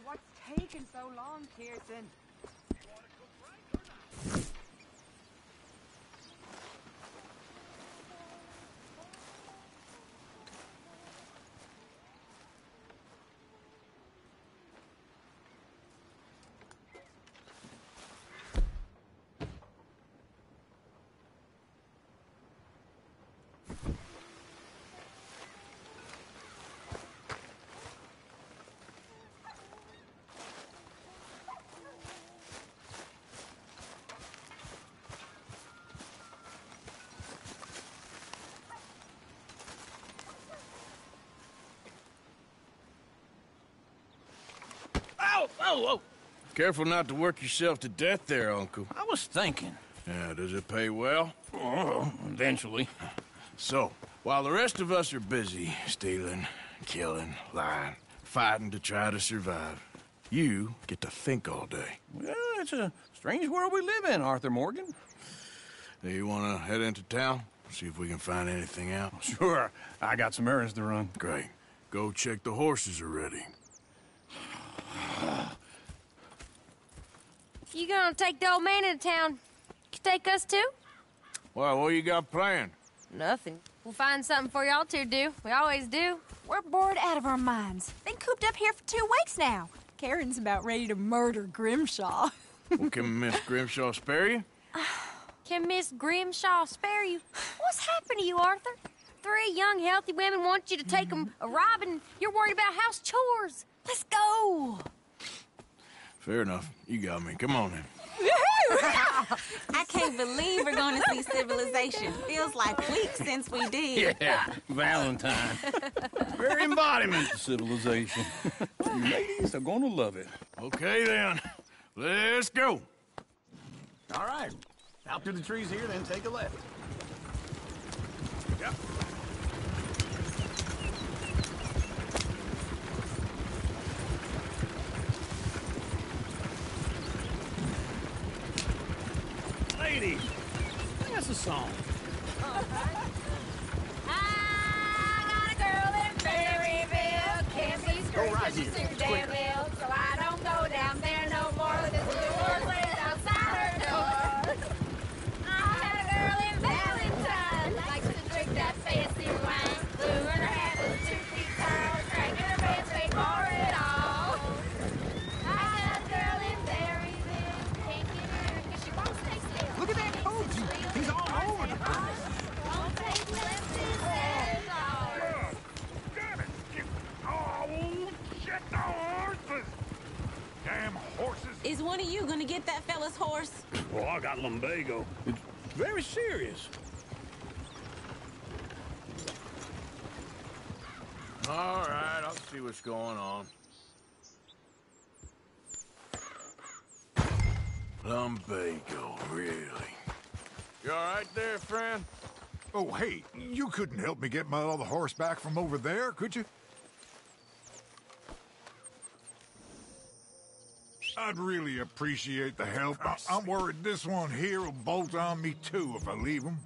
what's taking so long, Pearson? Oh! Careful not to work yourself to death there, Uncle. I was thinking. Yeah, does it pay well? Oh, eventually. So, while the rest of us are busy stealing, killing, lying, fighting to try to survive, you get to think all day. Well, it's a strange world we live in, Arthur Morgan. Do you want to head into town? See if we can find anything out? Sure. I got some errands to run. Great. Go check the horses are ready. You gonna take the old man into town? You take us too? Well, what you got planned? Nothing. We'll find something for y'all to do. We always do. We're bored out of our minds. Been cooped up here for 2 weeks now. Karen's about ready to murder Grimshaw. Well, can Miss Grimshaw spare you? Can Miss Grimshaw spare you? What's happened to you, Arthur? 3 young, healthy women want you to take them a robbing. You're worried about house chores. Let's go. Fair enough. You got me. Come on then. I can't believe we're going to see civilization. Feels like weeks since we did. Yeah, Valentine. Very embodiment of civilization. You ladies are gonna love it. Okay then. Let's go. All right. Out through the trees here, then take a left. Yep. Ladies, sing us a song. I got a girl in Berryville. Can't be screwed right she's here. too damn ill. So I don't go down there no more. This door lays outside her door. I had a girl in Valentine. Likes to drink that fancy wine. Blue in her hair with 2 feet tall. Drank in her pants, paid for it all. I had a girl in Berryville. Can't get her because she won't stay still. Look at that coach. He's all over the place. Won't take left his head. Damn it! Oh, shit, the horses! Damn horses! Is one of you going to get that fella's horse? Well, I got lumbago. It's very serious. All right, I'll see what's going on. Lumbago, really? You all right there, friend? Oh, hey, you couldn't help me get my other horse back from over there, could you? I'd really appreciate the help. I'm worried this one here will bolt on me too if I leave him.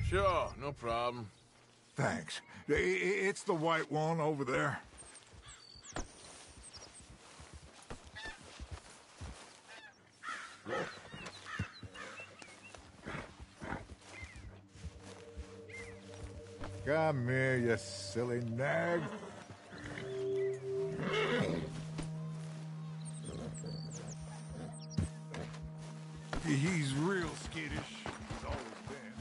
Sure, no problem. Thanks. It's the white one over there. Come here, you silly nag. He's real skittish. He's always been.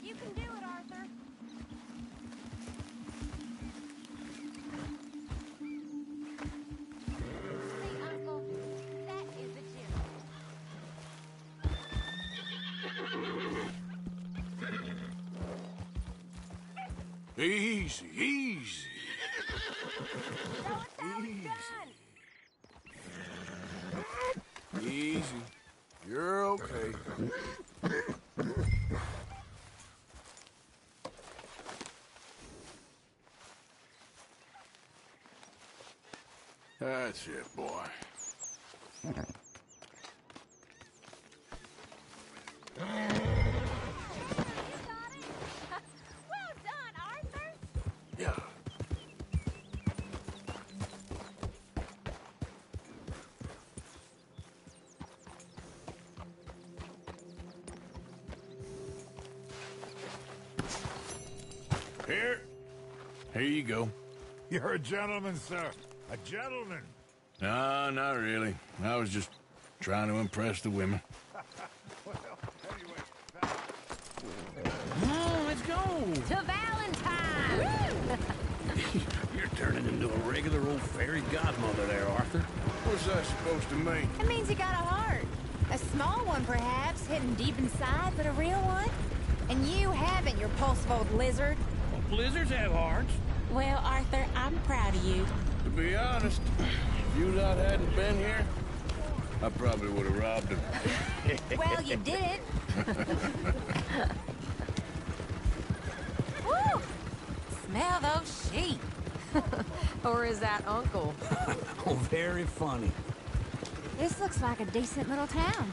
You can do it, Arthur. See, Uncle, that is a gem. Easy, easy. Easy. You're okay. That's it, boy. Well done, Arthur. Yeah. Here you go. You're a gentleman, sir. A gentleman. No, not really. I was just trying to impress the women. Come on, let's go. To Valentine! You're turning into a regular old fairy godmother there, Arthur. What's that supposed to mean? It means you got a heart. A small one, perhaps, hidden deep inside, but a real one. And you haven't, you repulsive old lizard. Well, lizards have hearts. Well, Arthur, I'm proud of you. To be honest, if you lot hadn't been here, I probably would have robbed him. Well, you did. Woo! Smell those sheep. Or is that Uncle? Oh, very funny. This looks like a decent little town.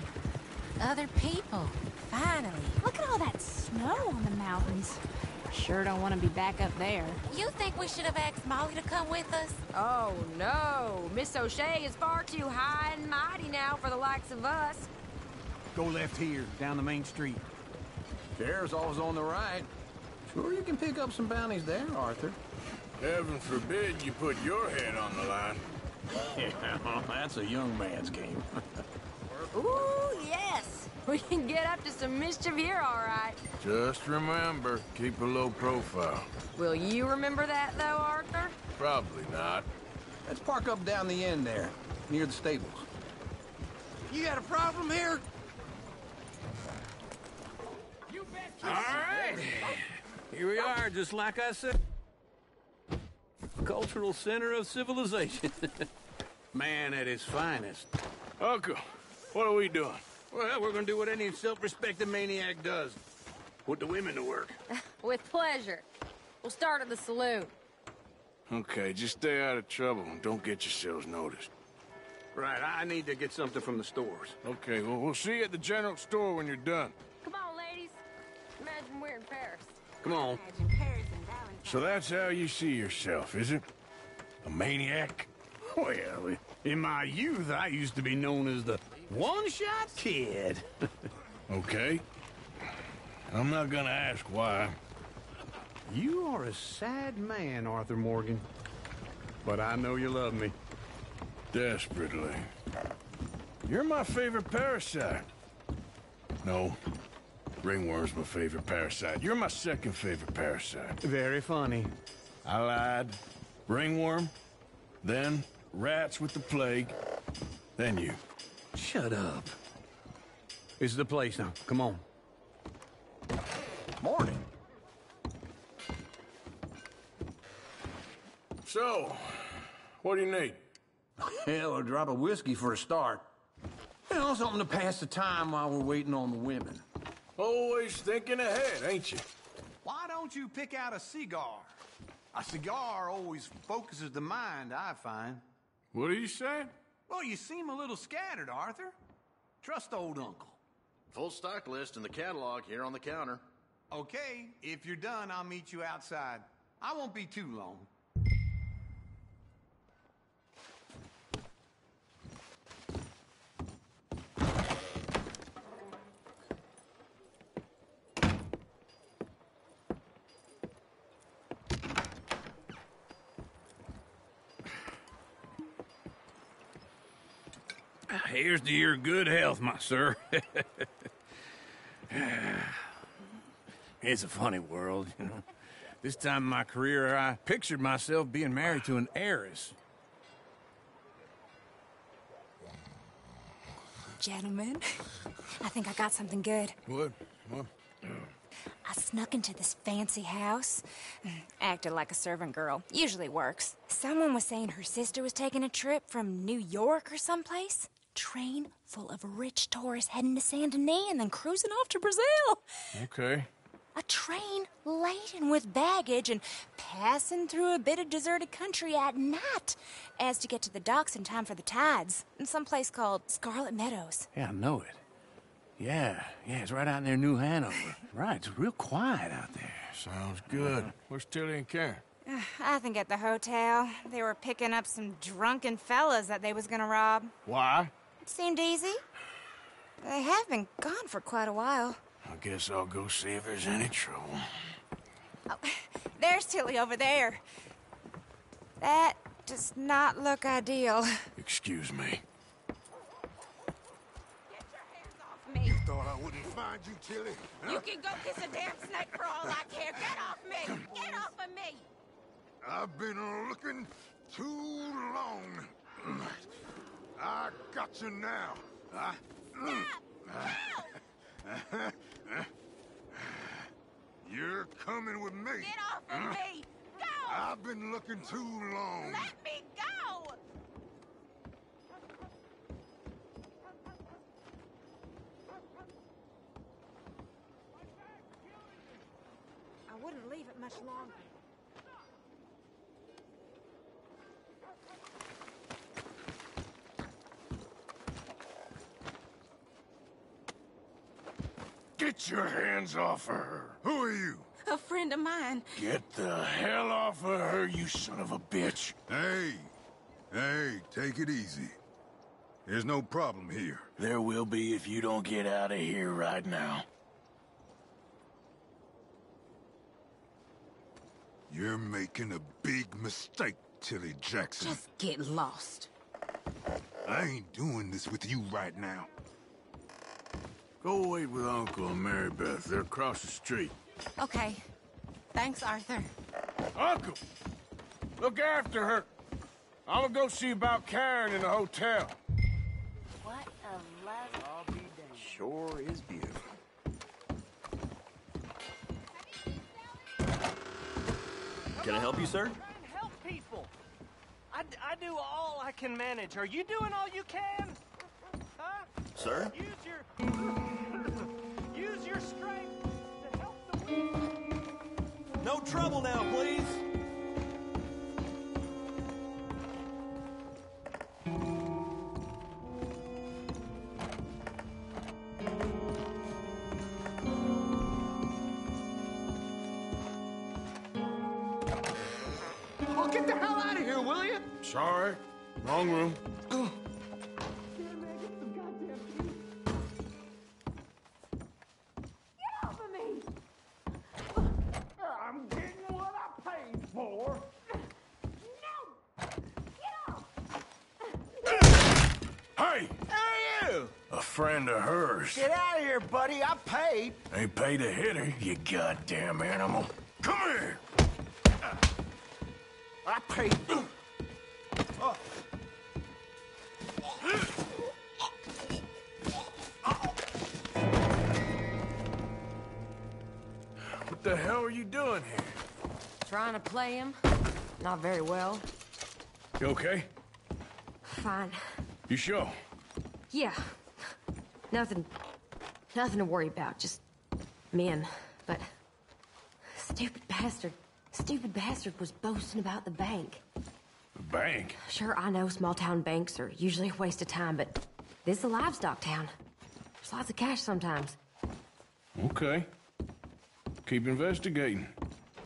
Other people. Finally. Look at all that snow on the mountains. Sure don't want to be back up there. You think we should have asked Molly to come with us? Oh, no. Miss O'Shea is far too high and mighty now for the likes of us. Go left here, down the main street. Sheriff's always on the right. Sure you can pick up some bounties there, Arthur. Heaven forbid you put your head on the line. Yeah, well, that's a young man's game. Ooh, yes. We can get up to some mischief here, all right. Just remember, keep a low profile. Will you remember that, though, Arthur? Probably not. Let's park up down the end there, near the stables. You got a problem here? All right. Here we are, just like I said. Cultural center of civilization. Man at his finest. Uncle, what are we doing? Well, we're gonna do what any self-respecting maniac does. Put the women to work. With pleasure. We'll start at the saloon. Okay, just stay out of trouble and don't get yourselves noticed. Right, I need to get something from the stores. Okay, well, we'll see you at the general store when you're done. Come on, ladies. Imagine we're in Paris. Come on. Imagine Paris and Valentine. So that's how you see yourself, is it? A maniac? Well, in my youth, I used to be known as the one-shot kid. Okay. I'm not gonna ask why. You are a sad man, Arthur Morgan. But I know you love me. Desperately. You're my favorite parasite. No. Ringworm's my favorite parasite. You're my second favorite parasite. Very funny. I lied. Ringworm, then rats with the plague, then you. Shut up. This is the place now. Come on. Morning. So, what do you need? Hell, a drop of whiskey for a start. You know, something to pass the time while we're waiting on the women. Always thinking ahead, ain't you? Why don't you pick out a cigar? A cigar always focuses the mind, I find. What are you saying? Well, you seem a little scattered, Arthur. Trust old Uncle. Full stock list in the catalog here on the counter. Okay, if you're done, I'll meet you outside. I won't be too long. Here's to your good health, my sir. It's a funny world, you know. This time in my career, I pictured myself being married to an heiress. Gentlemen, I think I got something good. What? I snuck into this fancy house. Acted like a servant girl. Usually works. Someone was saying her sister was taking a trip from New York or someplace. Train full of rich tourists heading to Saint Denis and then cruising off to Brazil. Okay. A train laden with baggage and passing through a bit of deserted country at night as to get to the docks in time for the tides in some place called Scarlet Meadows. Yeah, I know it. Yeah, it's right out near New Hanover. Right, it's real quiet out there. Sounds good. Where's Tilly and Karen? I think at the hotel. They were picking up some drunken fellas that they was gonna rob. Why? It seemed easy. They have been gone for quite a while. I guess I'll go see if there's any trouble. Oh, there's Tilly over there. That does not look ideal. Excuse me. You thought I wouldn't find you, Tilly? Huh? You can go kiss a damn snake for all I care. Get off me! Get off of me! I've been looking too long. I got you now. You're coming with me. Get off of me! Go! I've been looking too long. Let me go! I wouldn't leave it much longer. Get your hands off of her. Who are you? A friend of mine. Get the hell off of her, you son of a bitch. Hey, take it easy. There's no problem here. There will be if you don't get out of here right now. You're making a big mistake, Tilly Jackson. Just get lost. I ain't doing this with you right now. Go wait with Uncle and Mary Beth. They're across the street. Okay. Thanks, Arthur. Uncle! Look after her. I'm gonna go see about Karen in the hotel. What a love. I'll be damned. Sure is beautiful. Can I help you, sir? Help people. I do all I can manage. Are you doing all you can? Huh? Sir? Use your strength to help the weak. No trouble now, please. Well, get the hell out of here, will you? Sorry. Wrong room. I'm getting what I paid for. Hey! Who are you? A friend of hers. Get out of here, buddy. I paid. Ain't paid to hit her, you goddamn animal. Come here! I paid. What the hell are you doing here? Trying to play him. Not very well. You okay? Fine. You sure? Yeah. Nothing to worry about. Just men. But stupid bastard was boasting about the bank. The bank? Sure, I know small town banks are usually a waste of time, but this is a livestock town. There's lots of cash sometimes. Okay. Keep investigating.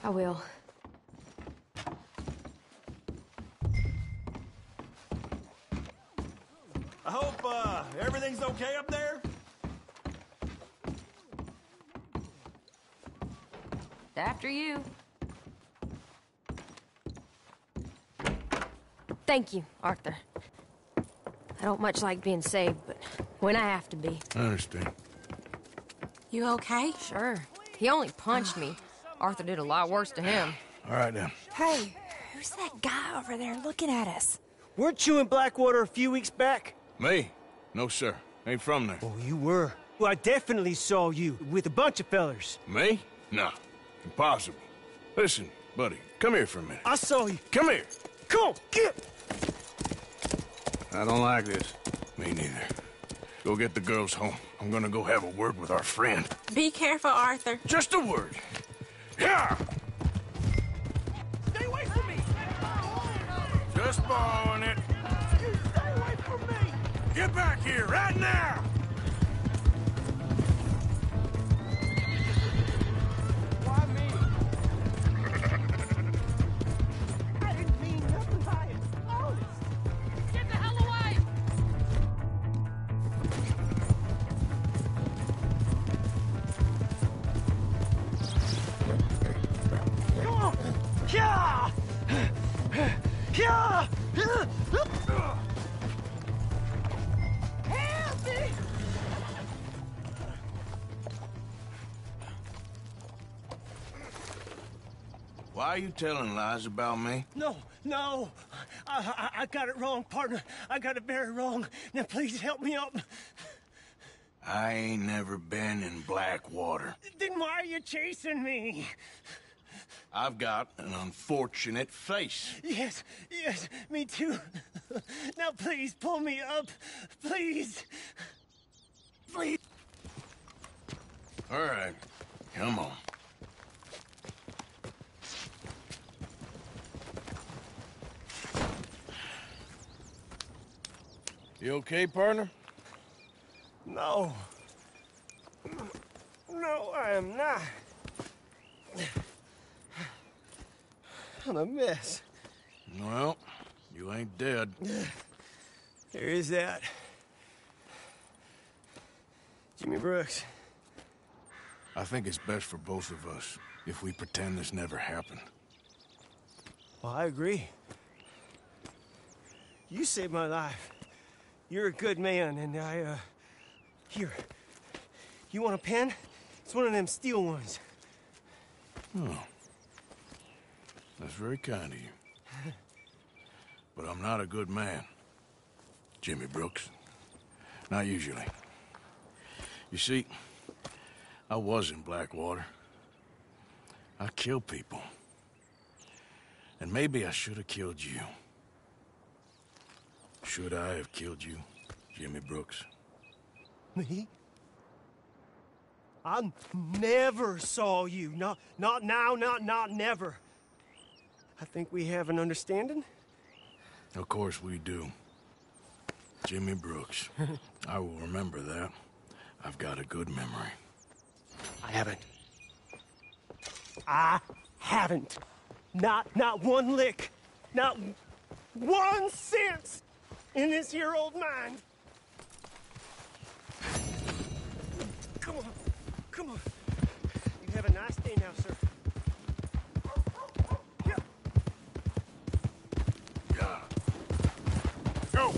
I will. I hope, everything's okay up there? After you. Thank you, Arthur. I don't much like being saved, but when I have to be. I understand. You okay? Sure. He only punched me. Arthur did a lot worse to him. All right, then. Hey, who's that guy over there looking at us? Weren't you in Blackwater a few weeks back? Me? No, sir. Ain't from there. Oh, you were. Well, I definitely saw you with a bunch of fellers. Me? No. Impossible. Listen, buddy, come here for a minute. I saw you. Come here. Come on, get. I don't like this. Me neither. Go get the girls home. I'm gonna go have a word with our friend. Be careful, Arthur. Just a word. Yeah! Stay away from me! Just borrowing it. You stay away from me! Get back here, right now! Why me? I didn't mean nothing by it. Honest. Get the hell away! Come on! Yeah! Yeah! Help me! Why are you telling lies about me? No, no. I got it wrong, partner. I got it very wrong. Now please help me up. I ain't never been in Blackwater. Then why are you chasing me? I've got an unfortunate face. Yes, yes, me too. Now please pull me up. Please. Please. All right, come on. You okay, partner? No. No, I am not. I'm a mess. Well, you ain't dead. There is that. Jimmy Brooks. I think it's best for both of us if we pretend this never happened. Well, I agree. You saved my life. You're a good man, and here. You want a pen? It's one of them steel ones. Oh. That's very kind of you. But I'm not a good man, Jimmy Brooks. Not usually. You see, I was in Blackwater. I killed people. And maybe I should have killed you. Should I have killed you, Jimmy Brooks? Me? I never saw you. Not now, not never. I think we have an understanding. Of course we do. Jimmy Brooks. I will remember that. I've got a good memory. I haven't. Not one lick. Not 1 cent in this here old mind. Come on. Come on. You have a nice day now, sir. Go!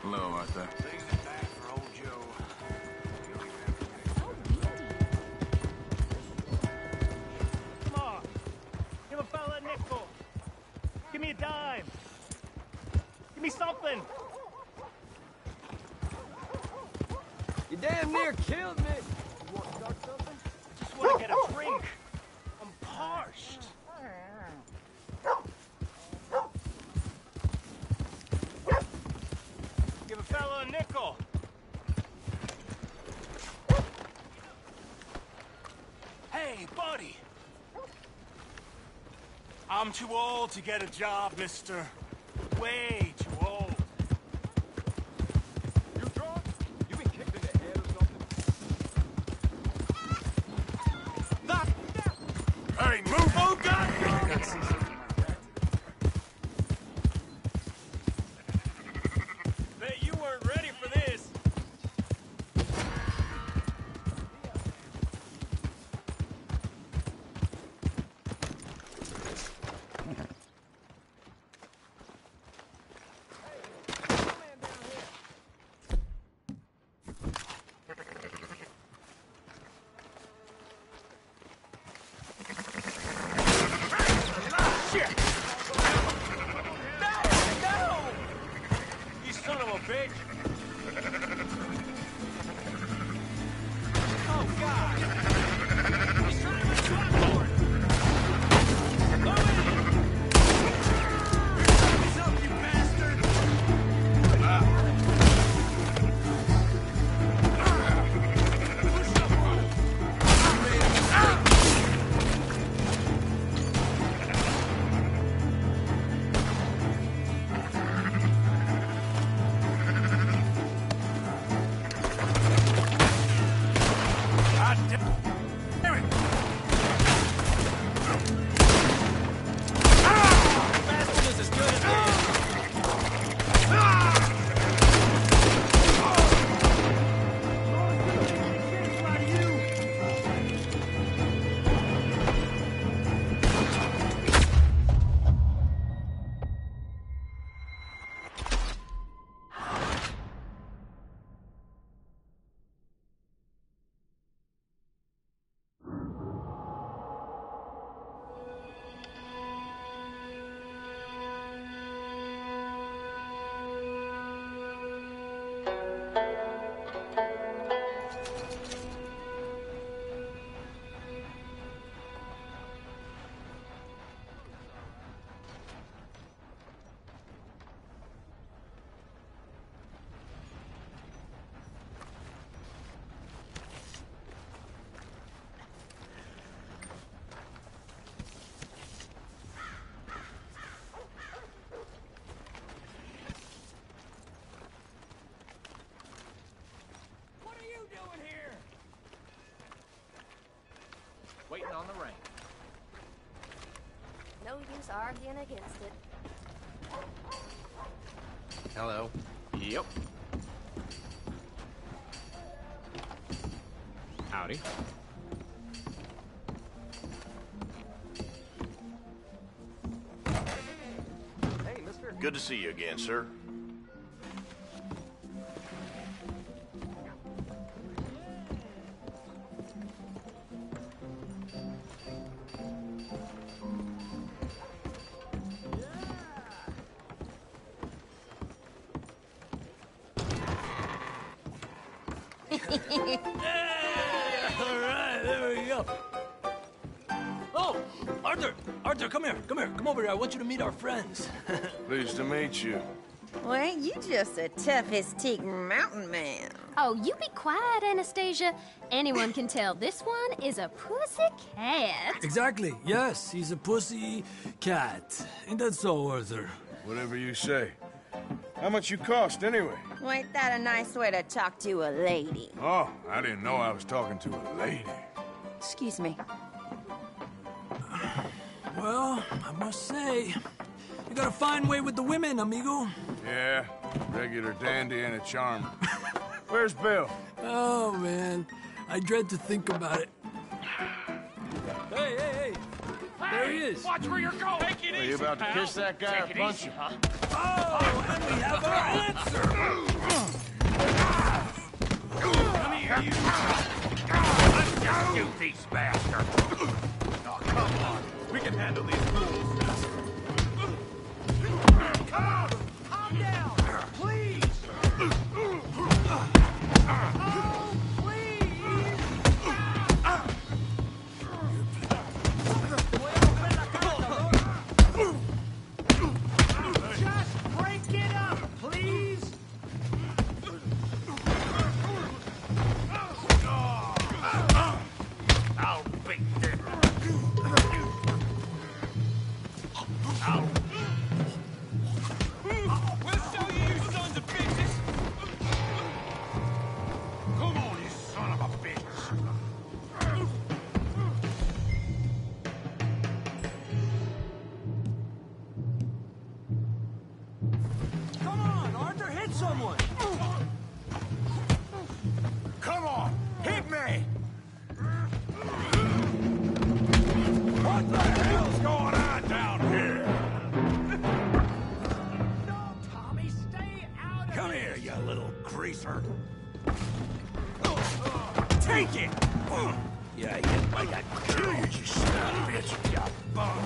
Hello, Arthur. Come on. Give a fella a nickel. Give me a dime. Give me something. You damn near killed me. You want to start something? I just want to get a drink. I'm parched. Give a fella a nickel. Hey, buddy. I'm too old to get a job, mister. Way too old. You drunk? You been kicked in the head or something? Hey, move! Oh, God! Bet you weren't ready for this. just arguing against it. Hello. Yep. Howdy. Hey, mister. Good to see you again, sir. All right, there we go. Oh, Arthur! Arthur, come here. Come here. Come over here. I want you to meet our friends. Pleased to meet you. Well, ain't you just a toughest teak mountain man? Oh, you be quiet, Anastasia. Anyone can tell this one is a pussy cat. Exactly. Yes, he's a pussy cat. Ain't that so, Arthur? Whatever you say. How much you cost, anyway? Well, ain't that a nice way to talk to a lady? Oh, I didn't know I was talking to a lady. Excuse me. Well, I must say, you got a fine way with the women, amigo. Yeah, regular dandy and a charmer. Where's Bill? Oh, man. I dread to think about it. Hey, hey, hey. There he is. Watch where you're going. Take it Are you about to kiss that guy or punch him? Huh? Oh, and we have our answer. Come here, you. Let's just shoot these bastards. Oh, come on. We can handle these fools. Come on. Calm down. Please. Oh, please. Just break it up, please. I'll beat them. We'll show you, you sons of bitches. Come on, you son of a bitch. Come on, Arthur, hit someone. Come on, hit me. What the hell's going on down here? No, Tommy, stay out of Come here, you little greaser. Take it! Yeah, hit by that kill you, you son of a bitch, you bum.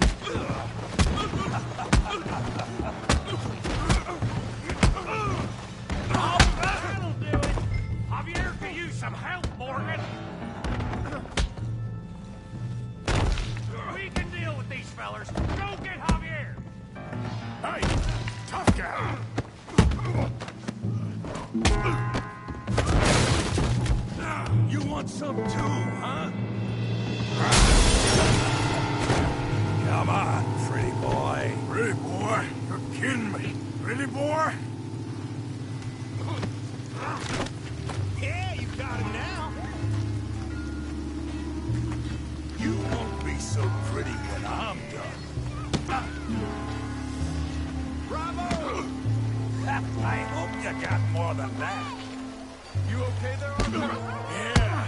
Oh, that'll do it! Javier could use some help, Morgan. We can deal with these fellers. Go get Javier! Hey, tough guy! You want some too, huh? Come on, pretty boy. Pretty boy? You're kidding me. Pretty boy? Yeah, you got him now. You won't be so pretty when I'm done. Bravo! I hope you got more than that. You okay there, Arthur? Yeah,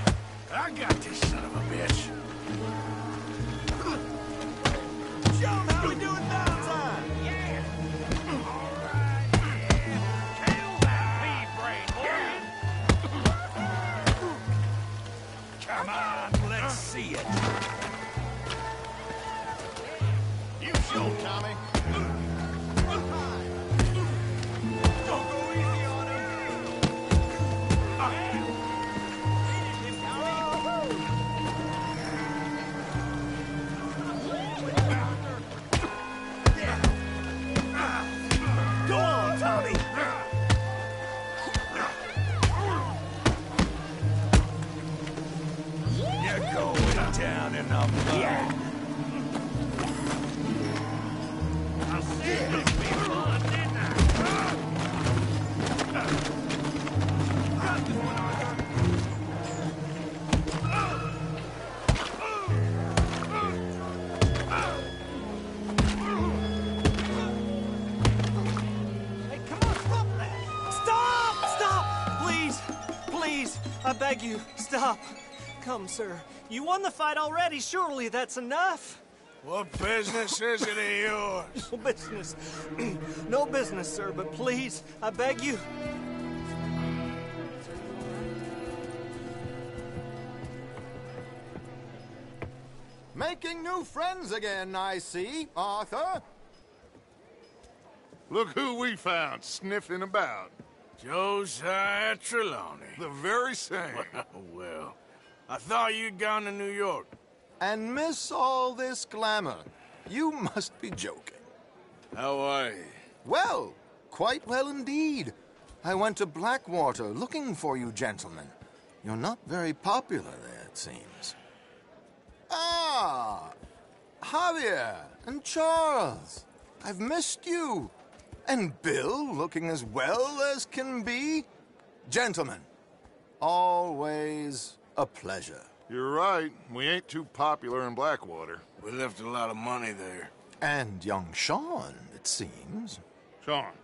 I got this son of a bitch. Show him how we do it downtime. Yeah. All right, yeah. Kill that pea brain, Morgan. Come on, let's see it. You show, Tommy. Don't go easy on him. Go on, Tommy. You're going down in the mud. Yeah. I said it'd be fun, didn't I? Got this one, Arthur. I beg you, stop. Come, sir. You won the fight already. Surely that's enough. What business is it of yours? No business. No business, sir, but please, I beg you. Making new friends again, I see, Arthur. Look who we found sniffing about. Josiah Trelawney. The very same. Well, I thought you'd gone to New York. And miss all this glamour. You must be joking. How are you? Well, quite well indeed. I went to Blackwater looking for you gentlemen. You're not very popular there, it seems. Ah, Javier and Charles. I've missed you. And Bill looking as well as can be. Gentlemen, always a pleasure. You're right. We ain't too popular in Blackwater. We left a lot of money there. And young Sean, it seems. Sean,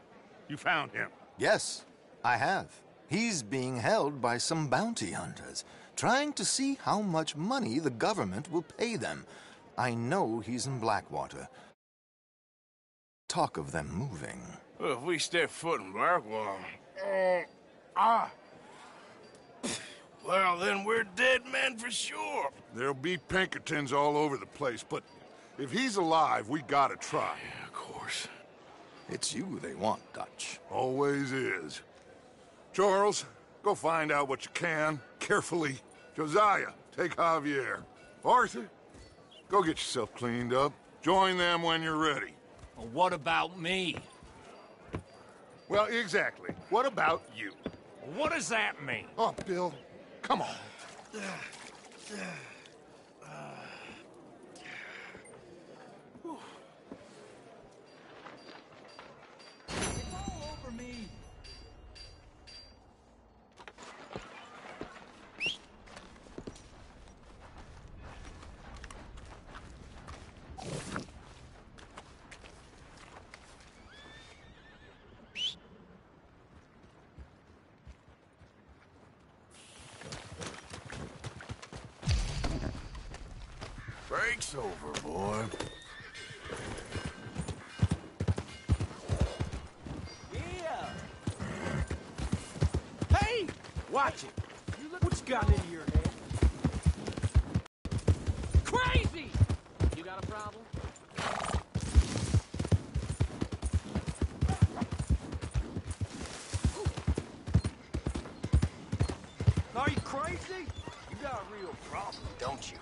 you found him? Yes, I have. He's being held by some bounty hunters, trying to see how much money the government will pay them. I know he's in Blackwater. Talk of them moving. Well, if we step foot in Blackwater... Well, then we're dead men for sure. There'll be Pinkertons all over the place, but if he's alive, we gotta try. Yeah, of course. It's you they want, Dutch. Always is. Charles, go find out what you can, carefully. Josiah, take Javier. Arthur, go get yourself cleaned up. Join them when you're ready. Well, what about me? Well, exactly. What about you? What does that mean? Oh, Bill, come on. It's all over me. Break's over, boy. Yeah. Hey! Watch it. What's gotten into your head? Crazy! You got a problem? Are you crazy? You got a real problem, don't you?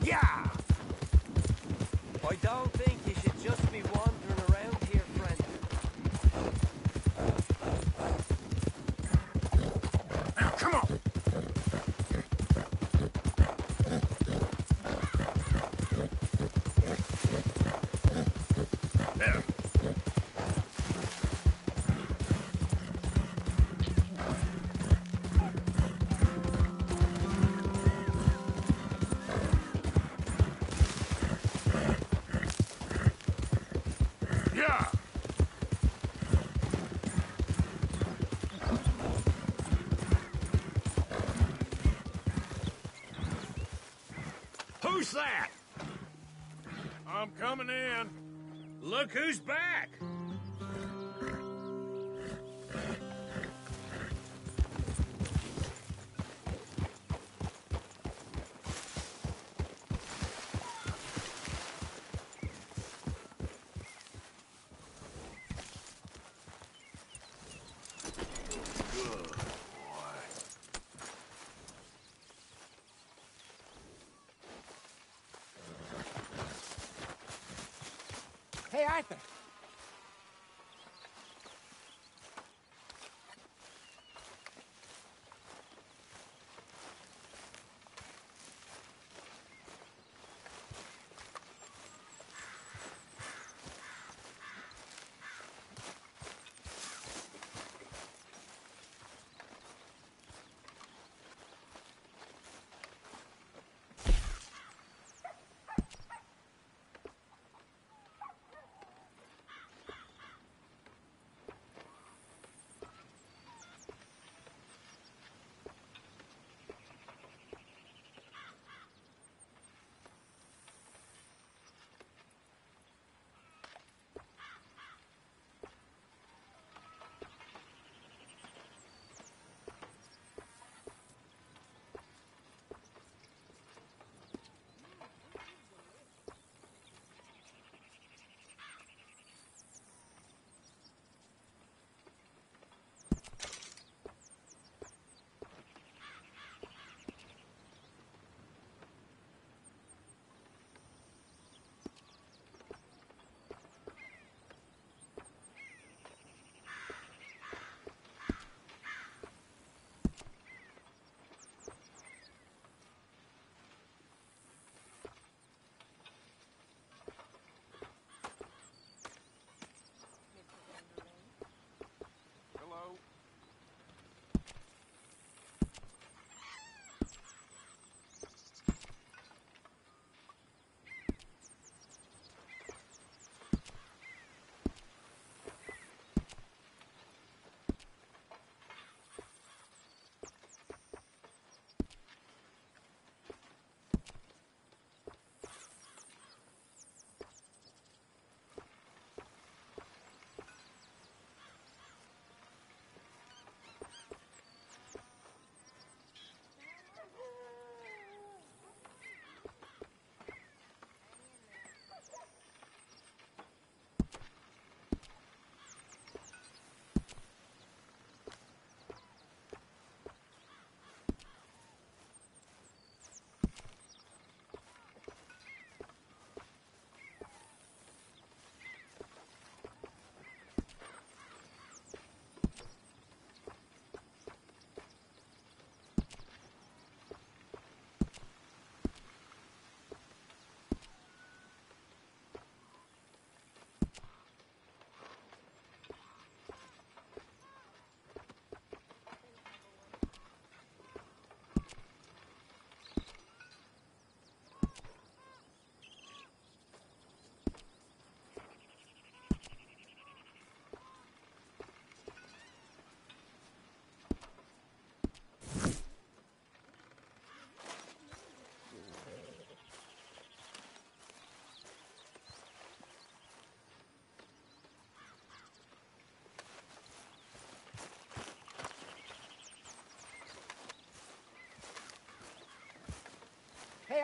Yeah! I don't think you should just be wandering around here, friend. Now, come on! There. Yeah! Who's that? I'm coming in. Look who's back. Hey, Arthur.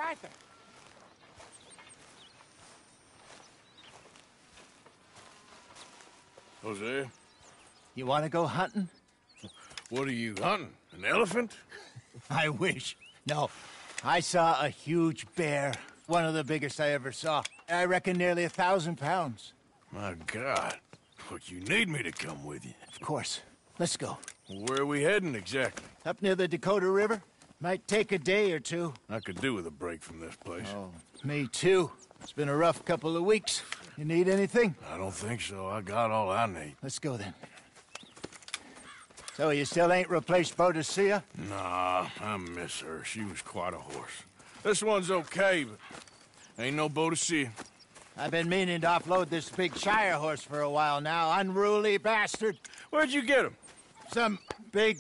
Arthur. Hosea? You want to go hunting? What are you hunting? An elephant? I wish. No. I saw a huge bear. One of the biggest I ever saw. I reckon nearly 1,000 pounds. My God. But you need me to come with you. Of course. Let's go. Where are we heading exactly? Up near the Dakota River. Might take a day or two. I could do with a break from this place. Oh, me too. It's been a rough couple of weeks. You need anything? I don't think so. I got all I need. Let's go then. So you still ain't replaced Boadicea? Nah, I miss her. She was quite a horse. This one's okay, but ain't no Boadicea. I've been meaning to offload this big Shire horse for a while now. Unruly bastard. Where'd you get him? Some big,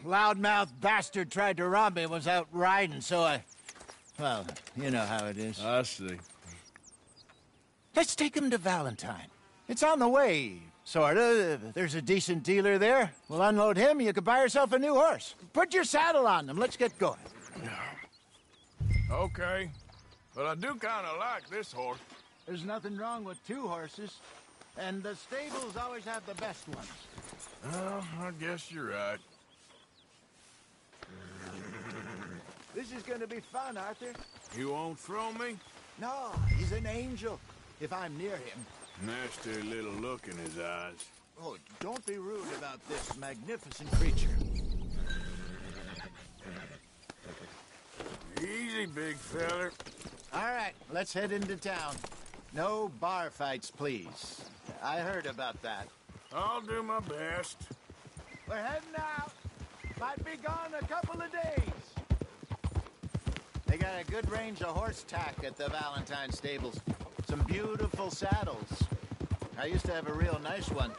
loudmouth bastard tried to rob me, was out riding, so I... Well, you know how it is. I see. Let's take him to Valentine. It's on the way, sorta. If there's a decent dealer there, we'll unload him, you could buy yourself a new horse. Put your saddle on them, let's get going. Okay. But I do kind of like this horse. There's nothing wrong with two horses, and the stables always have the best ones. Well, I guess you're right. This is gonna be fun, Arthur. You won't throw me? No, he's an angel, if I'm near him. Nasty little look in his eyes. Oh, don't be rude about this magnificent creature. Easy, big feller. All right, let's head into town. No bar fights, please. I heard about that. I'll do my best. We're heading out. Might be gone a couple of days. They got a good range of horse tack at the Valentine stables. Some beautiful saddles. I used to have a real nice one.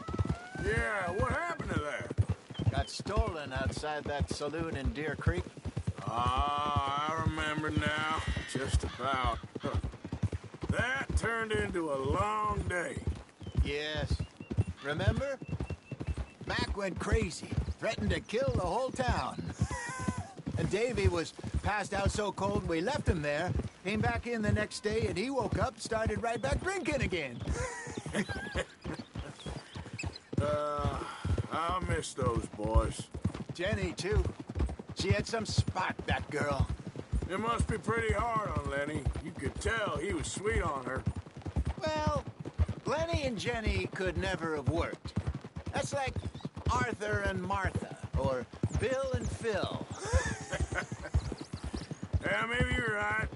Yeah, what happened to that? Got stolen outside that saloon in Deer Creek. Ah, I remember now. Just about. That turned into a long day. Yes. Remember? Mac went crazy. Threatened to kill the whole town. And Davy was passed out so cold we left him there. Came back in the next day and he woke up, started right back drinking again. I miss those boys. Jenny, too. She had some spot, that girl. It must be pretty hard on Lenny. You could tell he was sweet on her. Well, Lenny and Jenny could never have worked. That's like Arthur and Martha, or Bill and Phil. Yeah, maybe you're right.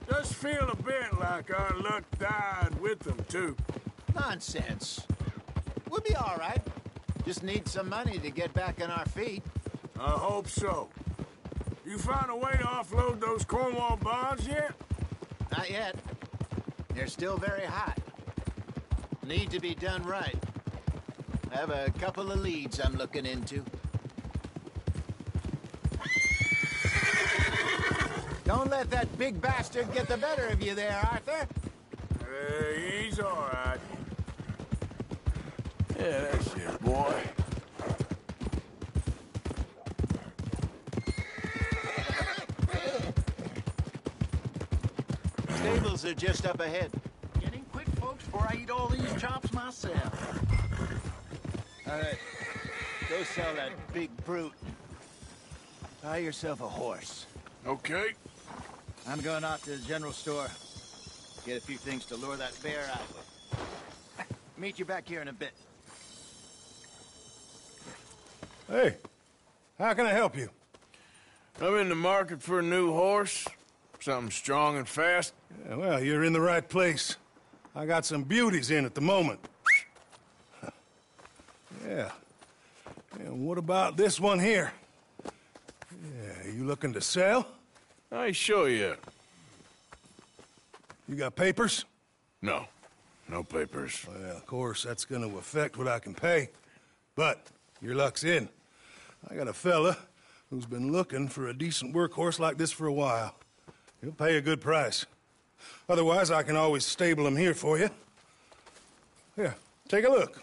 Does feel a bit like our luck died with them, too. Nonsense. We'll be all right. Just need some money to get back on our feet. I hope so. You found a way to offload those Cornwall bonds yet? Not yet. They're still very hot. Need to be done right. I have a couple of leads I'm looking into. Don't let that big bastard get the better of you there, Arthur. He's all right. Yeah, that's it, boy. Stables are just up ahead. Getting quick, folks, before I eat all these chops myself. All right. Go sell that big brute. Buy yourself a horse. Okay. I'm going out to the general store. Get a few things to lure that bear out with. Meet you back here in a bit. Hey, how can I help you? I'm in the market for a new horse. Something strong and fast. Yeah, well, you're in the right place. I got some beauties in at the moment. Yeah. And what about this one here? Yeah, you looking to sell? I ain't sure yet. You got papers? No. No papers. Well, of course, that's gonna affect what I can pay. But your luck's in. I got a fella who's been looking for a decent workhorse like this for a while. He'll pay a good price. Otherwise, I can always stable him here for you. Here, take a look.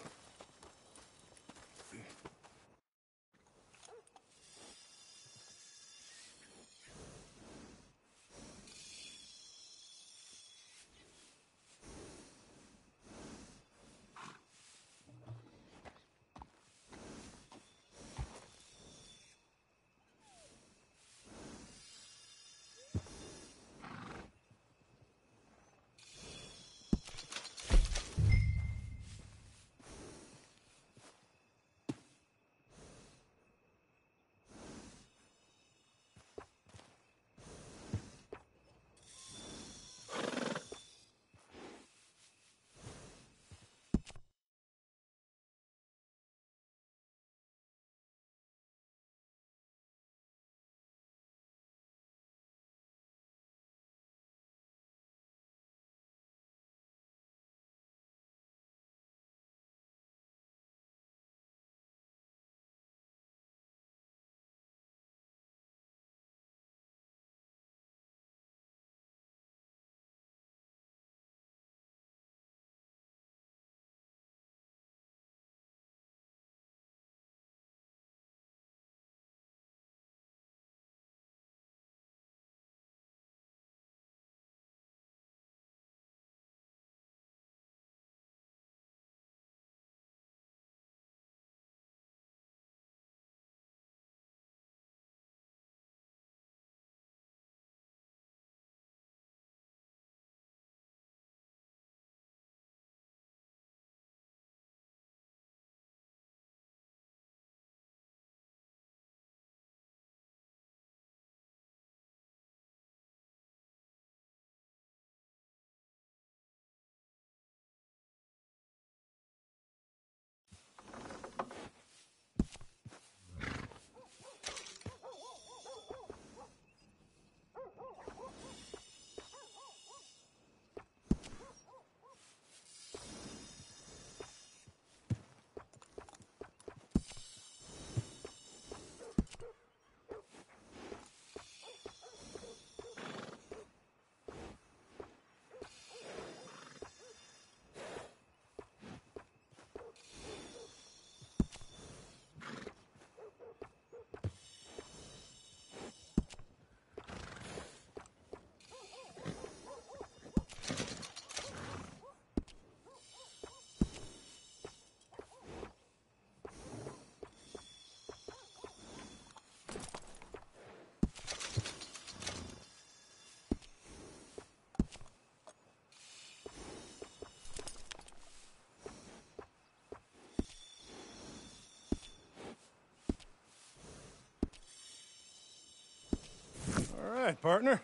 partner.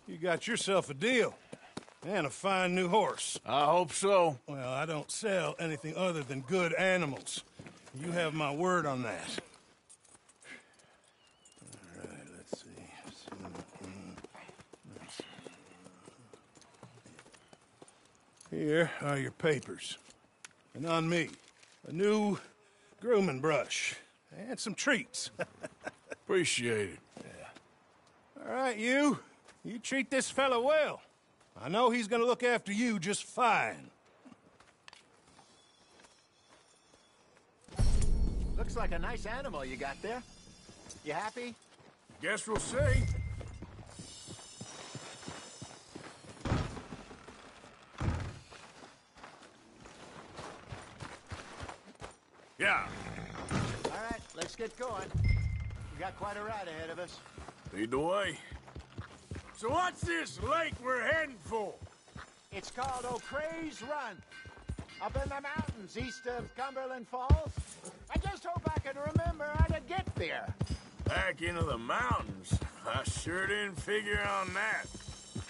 You got yourself a deal. And a fine new horse. I hope so. Well, I don't sell anything other than good animals. You have my word on that. All right, let's see. Here are your papers. And on me, a new grooming brush. And some treats. Appreciate it. Yeah. All right, you. You treat this fella well. I know he's gonna look after you just fine. Looks like a nice animal you got there. You happy? Guess we'll see. Yeah. All right, let's get going. We got quite a ride ahead of us. Lead the way. So what's this lake we're heading for? It's called O'Creagh's Run. Up in the mountains east of Cumberland Falls. I just hope I can remember how to get there. Back into the mountains? I sure didn't figure on that.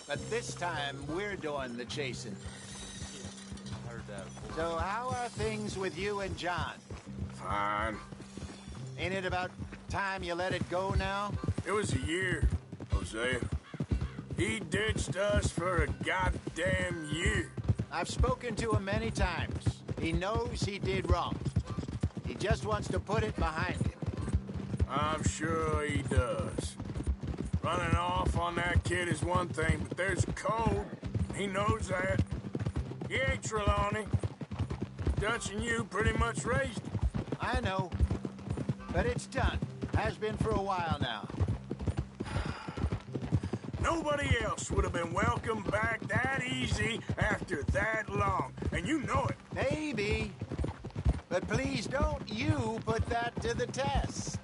But this time, we're doing the chasing. So how are things with you and John? Fine. Ain't it about time you let it go now? It was a year, Hosea. He ditched us for a goddamn year. I've spoken to him many times. He knows he did wrong. He just wants to put it behind him. I'm sure he does. Running off on that kid is one thing, but there's a code. He knows that. He ain't Trelawney. Dutch and you pretty much raised him. I know. But it's done. Has been for a while now. Nobody else would have been welcomed back that easy after that long. And you know it. Maybe. But please don't you put that to the test.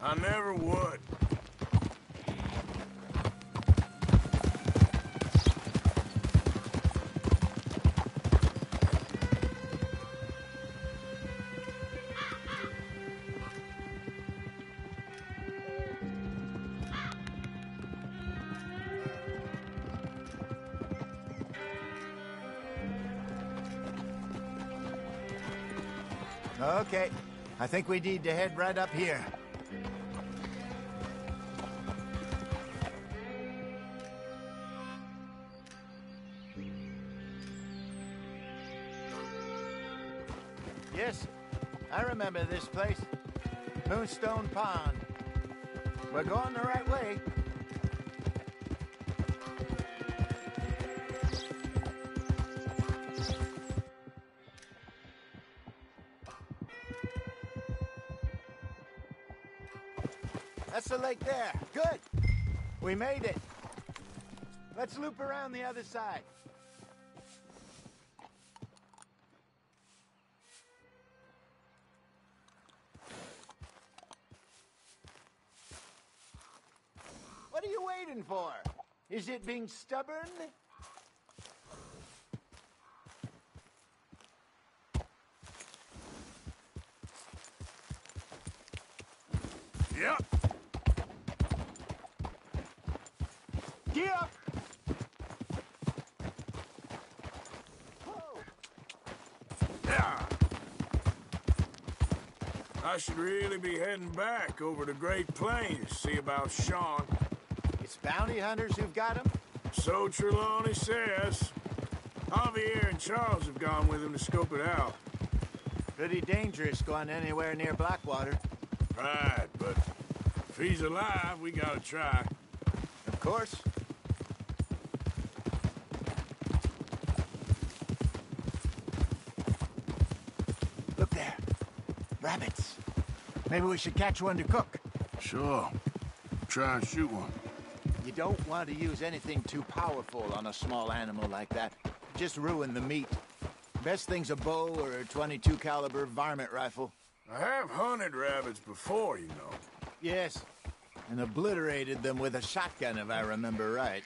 I never would. Okay. I think we need to head right up here. Yes, I remember this place. Moonstone Pond. We're going the right way. That's the lake there. Good. We made it. Let's loop around the other side. What are you waiting for? Is it being stubborn? Yep. Get up! Yeah. I should really be heading back over to Great Plains to see about Sean. It's bounty hunters who've got him? So Trelawney says. Javier and Charles have gone with him to scope it out. Pretty dangerous going anywhere near Blackwater. Right, but if he's alive, we gotta try. Of course. Look there. Rabbits. Maybe we should catch one to cook. Sure. Try and shoot one. You don't want to use anything too powerful on a small animal like that. Just ruin the meat. Best thing's a bow or a .22 caliber varmint rifle. I have hunted rabbits before, you know. Yes, and obliterated them with a shotgun, if I remember right.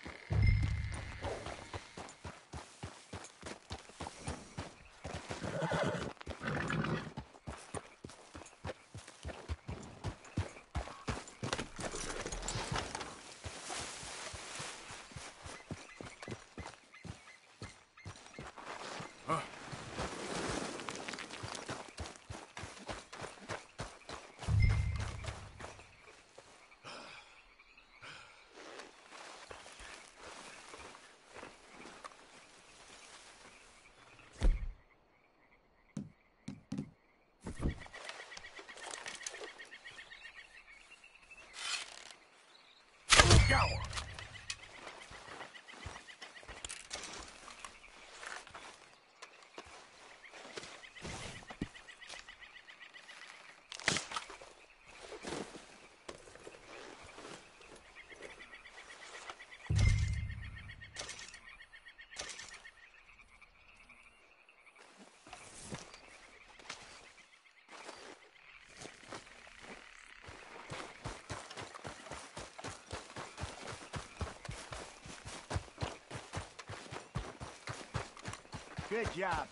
Good job.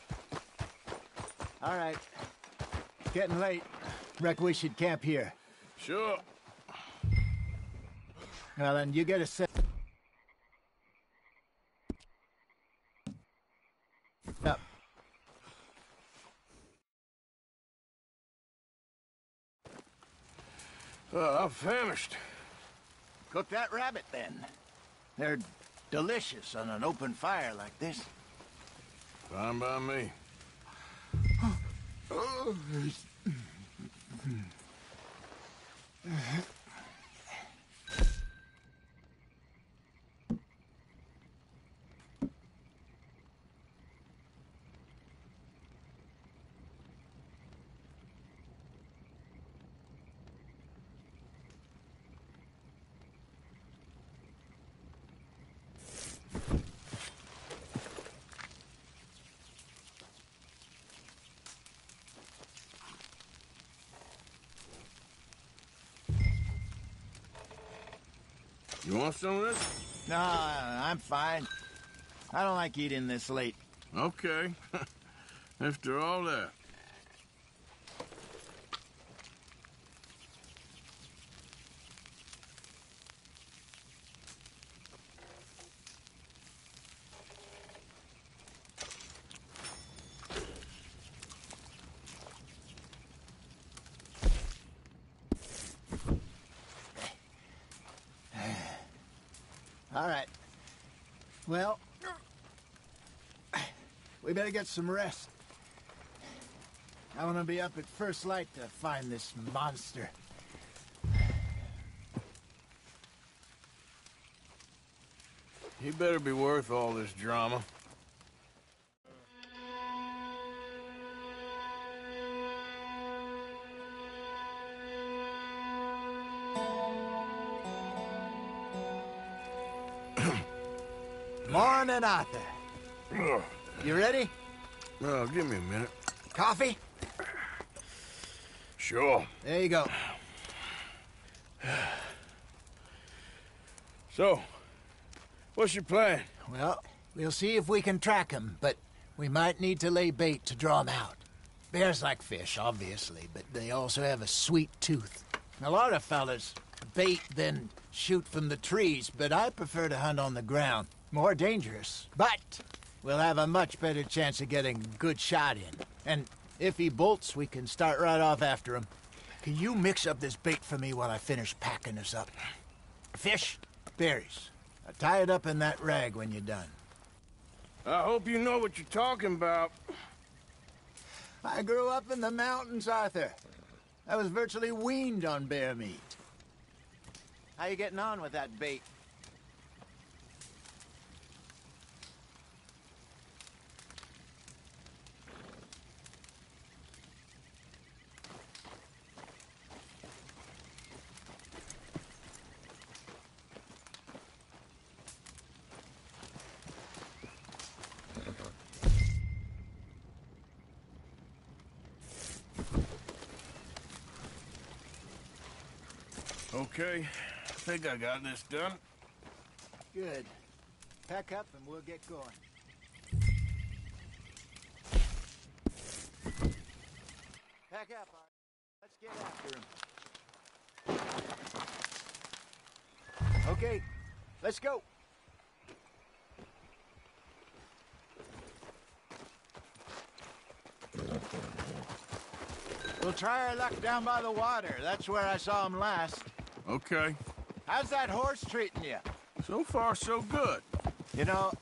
All right. Getting late. Reckon we should camp here. Sure. Well, then you get a set. Up. I'm famished. Cook that rabbit, then. They're delicious on an open fire like this. Fine by me. You want some of this? No, I'm fine. I don't like eating this late. Okay. After all that. All right. Well, we better get some rest. I want to be up at first light to find this monster. He better be worth all this drama. Morning, Arthur. You ready? Well, give me a minute. Coffee? Sure. There you go. So, what's your plan? Well, we'll see if we can track him, but we might need to lay bait to draw him out. Bears like fish, obviously, but they also have a sweet tooth. A lot of fellas bait, then shoot from the trees, but I prefer to hunt on the ground. More dangerous, but we'll have a much better chance of getting a good shot in. And if he bolts, we can start right off after him. Can you mix up this bait for me while I finish packing this up? Fish, berries. I'll tie it up in that rag when you're done. I hope you know what you're talking about. I grew up in the mountains, Arthur. I was virtually weaned on bear meat. How you getting on with that bait? Okay, I think I got this done. Good. Pack up and we'll get going. Pack up, Arthur. Let's get after him. Okay, let's go. We'll try our luck down by the water. That's where I saw him last. Okay. How's that horse treating you? So far, so good. You know,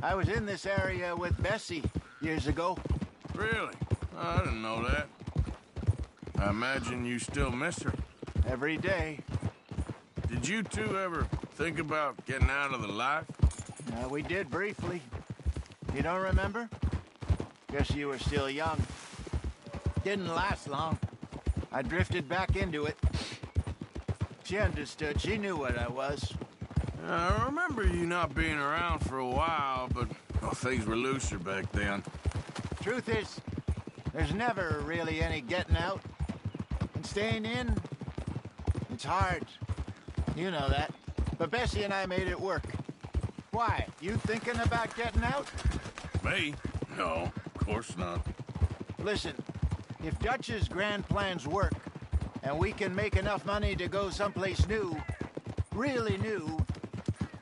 I was in this area with Bessie years ago. Really? I didn't know that. I imagine you still miss her. Every day. Did you two ever think about getting out of the life? We did briefly. You don't remember? Guess you were still young. Didn't last long. I drifted back into it. She understood. She knew what I was. I remember you not being around for a while, but things were looser back then. Truth is, there's never really any getting out. And staying in, it's hard. You know that. But Bessie and I made it work. Why? You thinking about getting out? Me? No, of course not. Listen, if Dutch's grand plans work, and we can make enough money to go someplace new, really new,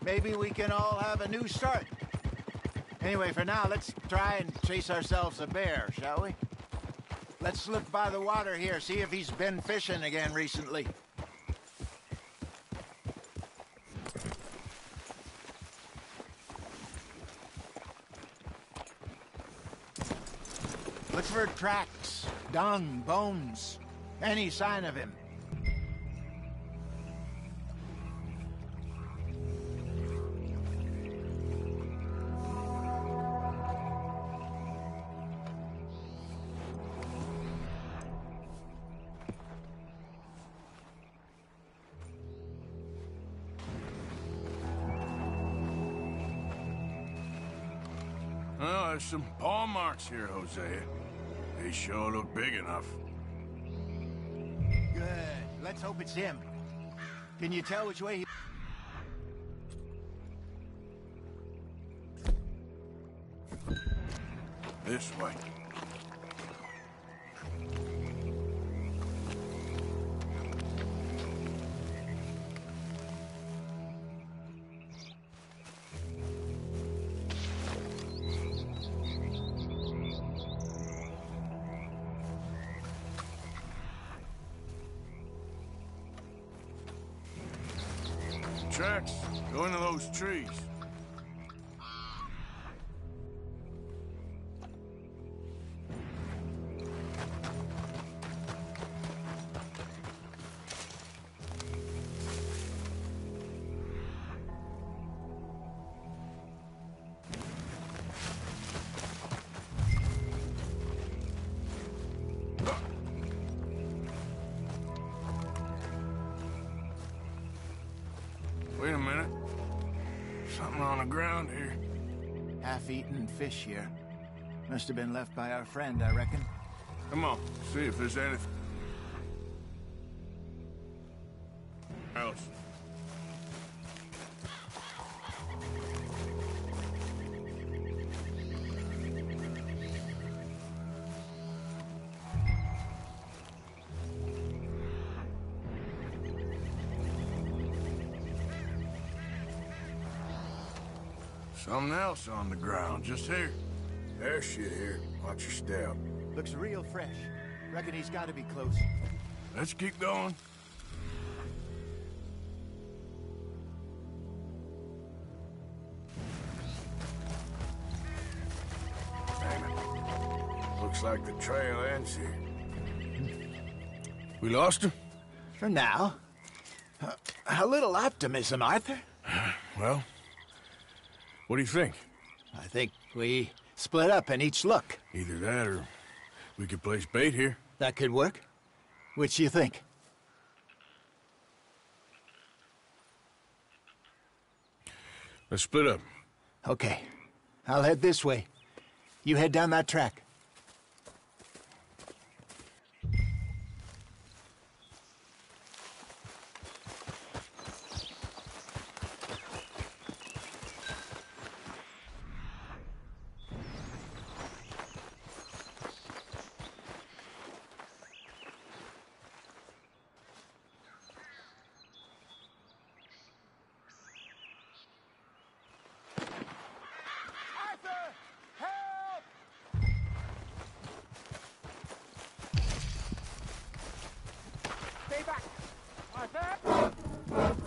maybe we can all have a new start. Anyway, for now, let's try and chase ourselves a bear, shall we? Let's look by the water here, see if he's been fishing again recently. Look for tracks, dung, bones, any sign of him. Well, there's some paw marks here, Hosea. They sure look big enough. Good. Let's hope it's him. Can you tell which way he... This way. Tracks go into those trees. Wait a minute. Something on the ground here. Half-eaten fish here. Must have been left by our friend, I reckon. Come on, see if there's anything else. Something else on the ground, just here. There's shit here. Watch your step. Looks real fresh. Reckon he's got to be close. Let's keep going. Damn it. Looks like the trail ends here. We lost him? For now. A little optimism, Arthur. Well, what do you think? I think we split up and each look. Either that or we could place bait here. That could work. Which do you think? Let's split up. Okay. I'll head this way. You head down that track.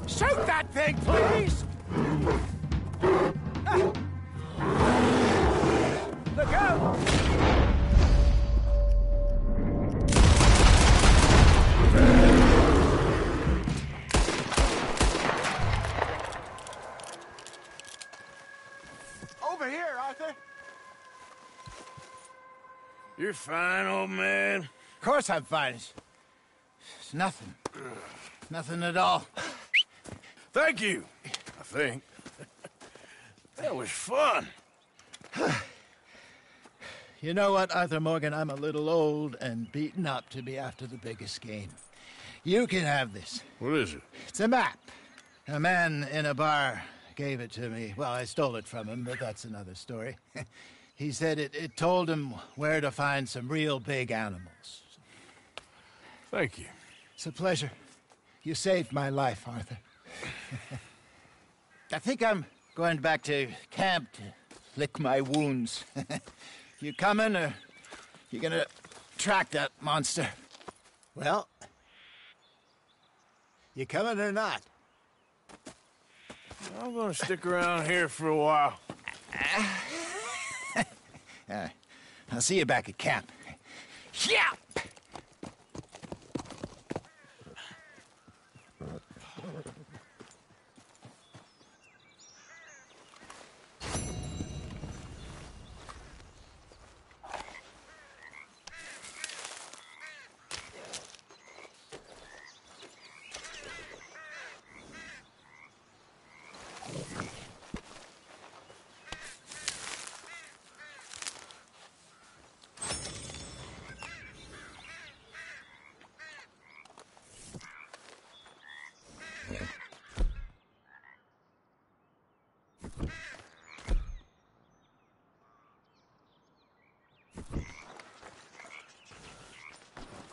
Shoot that thing, please! Look out! Over here, Arthur. You're fine, old man. Of course I'm fine. It's nothing. Nothing at all. Thank you, I think. That was fun. You know what, Arthur Morgan? I'm a little old and beaten up to be after the biggest game. You can have this. What is it? It's a map. A man in a bar gave it to me. Well, I stole it from him, but that's another story. He said it told him where to find some real big animals. Thank you. It's a pleasure. You saved my life, Arthur. I think I'm going back to camp to lick my wounds. You coming, or you gonna track that monster? Well, you coming or not? I'm gonna stick around here for a while. I'll see you back at camp. Yeah!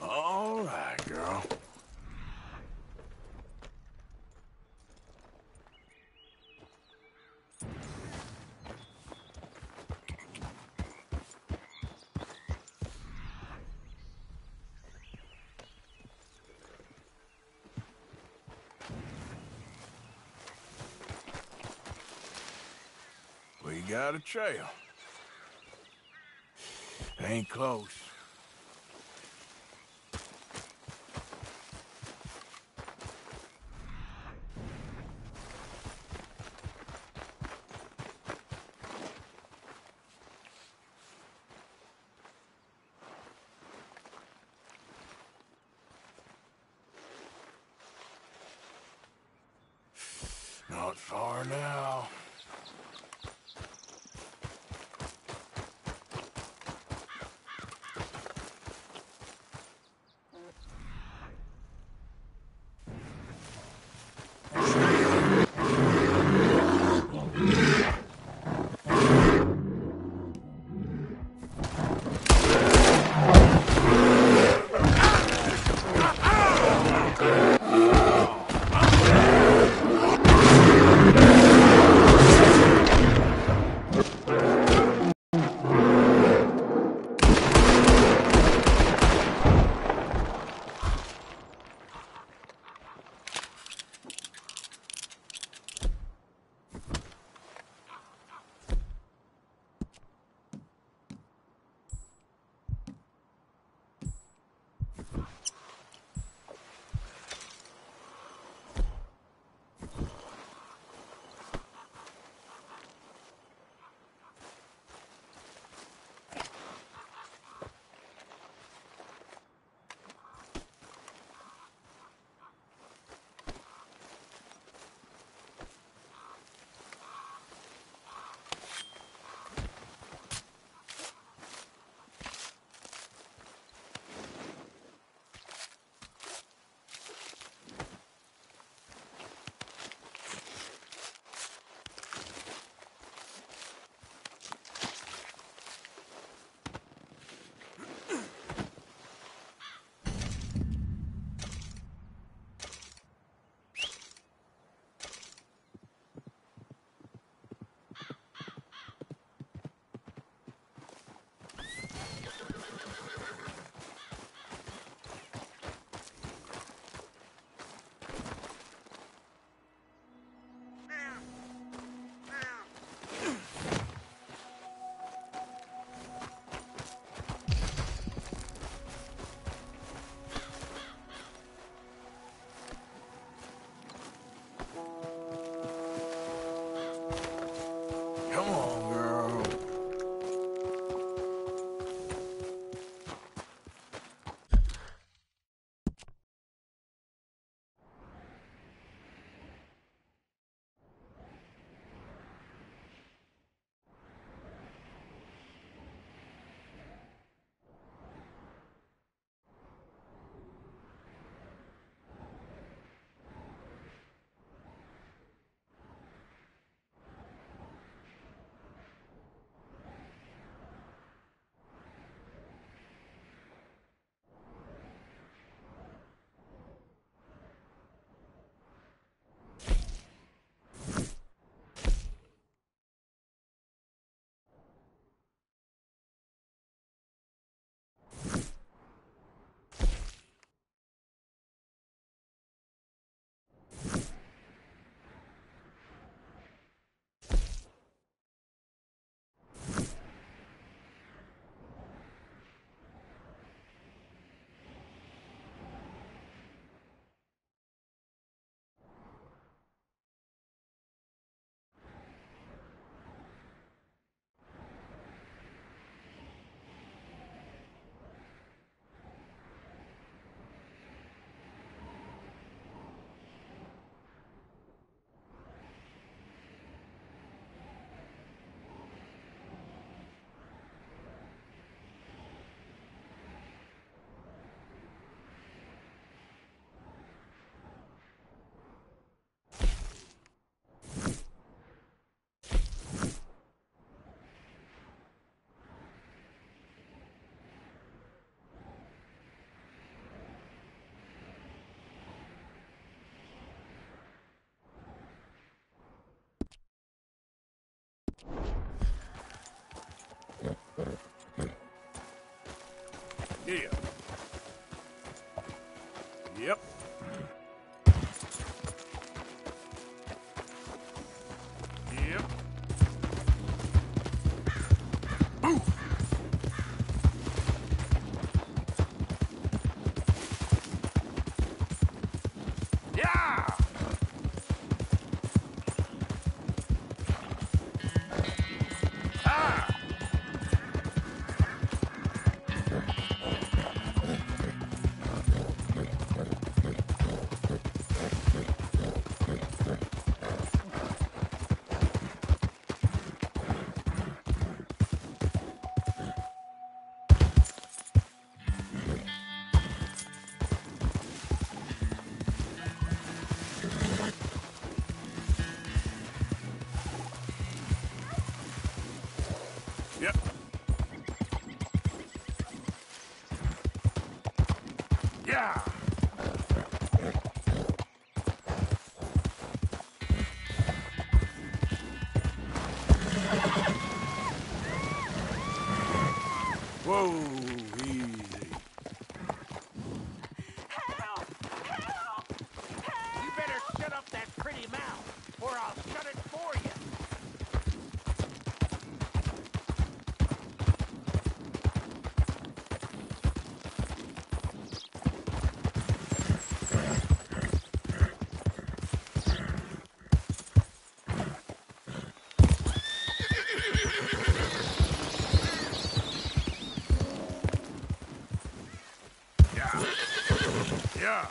All right, girl. We got a trail. Ain't close. Not far now. Yeah. Yep. Yep. Move! Yeah! Ah! Yep. Yeah. Whoa, easy. You better shut up that pretty mouth, or I'll shut it for you. Yeah.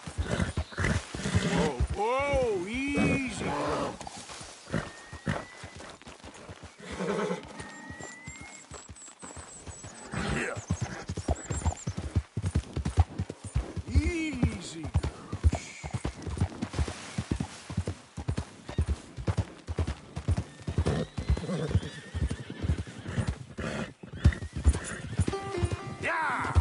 Whoa, whoa, easy. Yeah. Easy. Yeah.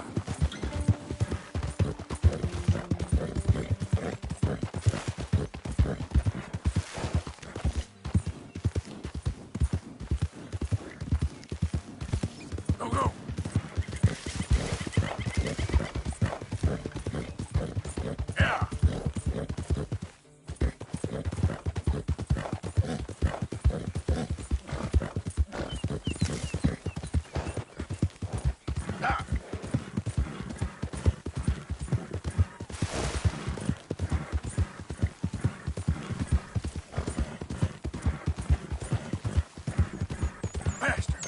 Go, go. Yeah. Ah. Faster.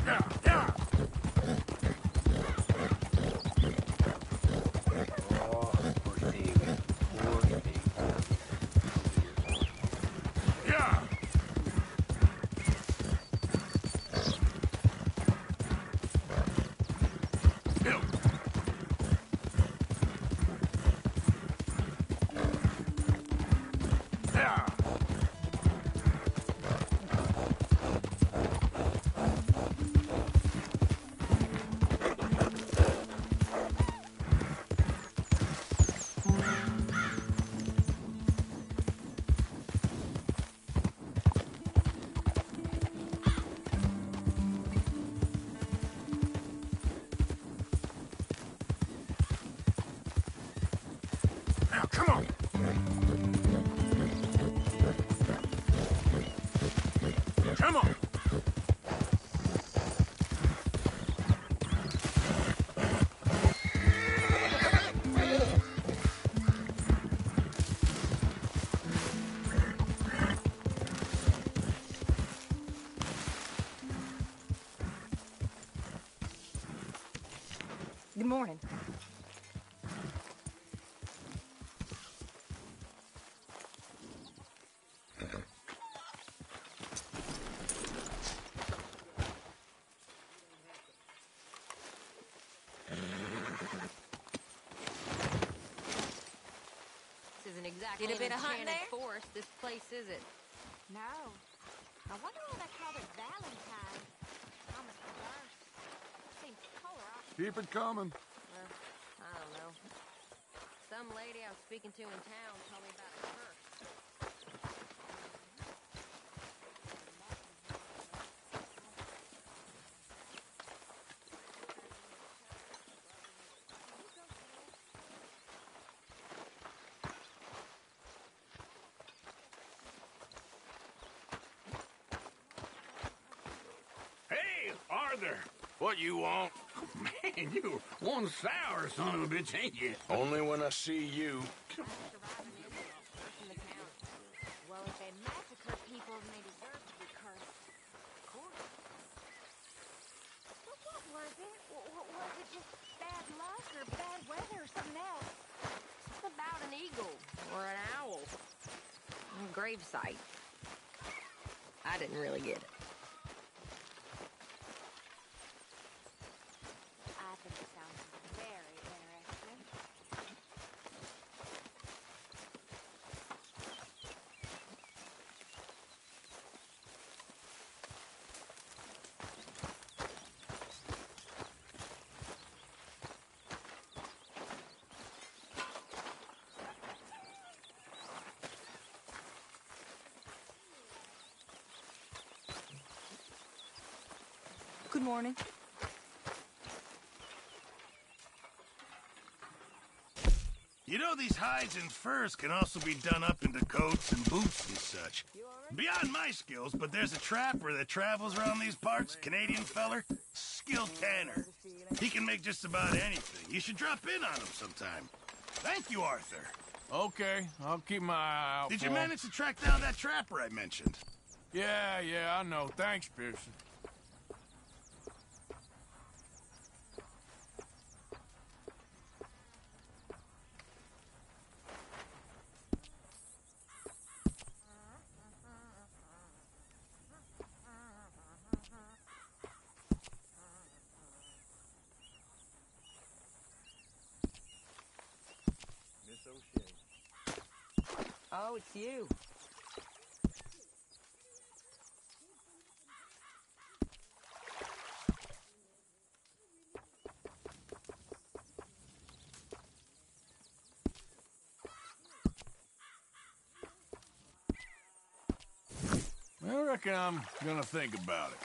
Yeah, yeah. Yeah. Bill. Yeah. Now, come on. Come on. Good morning. exactly Did a bit an of hunting enchanted there? forest, this place, is it? No. I wonder why they called it Valentine. Thomas the First. Seems polar opposite. Keep it coming. Well, I don't know. Some lady I was speaking to in town told me about a curse. Hey, Arthur. What you want? Man, you one sour son of a bitch, ain't you? Only when I see you. Well, if they massacre people, then they deserve to be cursed. Of course. But what was it? Was it just bad luck or bad weather or something else? It's about an eagle or an owl. A gravesite. I didn't really get it. I think it sounds very interesting. Good morning. You know these hides and furs can also be done up into coats and boots and such. Beyond my skills, but there's a trapper that travels around these parts, Canadian feller, skilled tanner. He can make just about anything. You should drop in on him sometime. Thank you, Arthur. Okay, I'll keep my eye out Did for you him. manage to track down that trapper I mentioned? Yeah, I know. Thanks, Pearson. Miss O'Shea. Oh, it's you. I reckon I'm gonna think about it.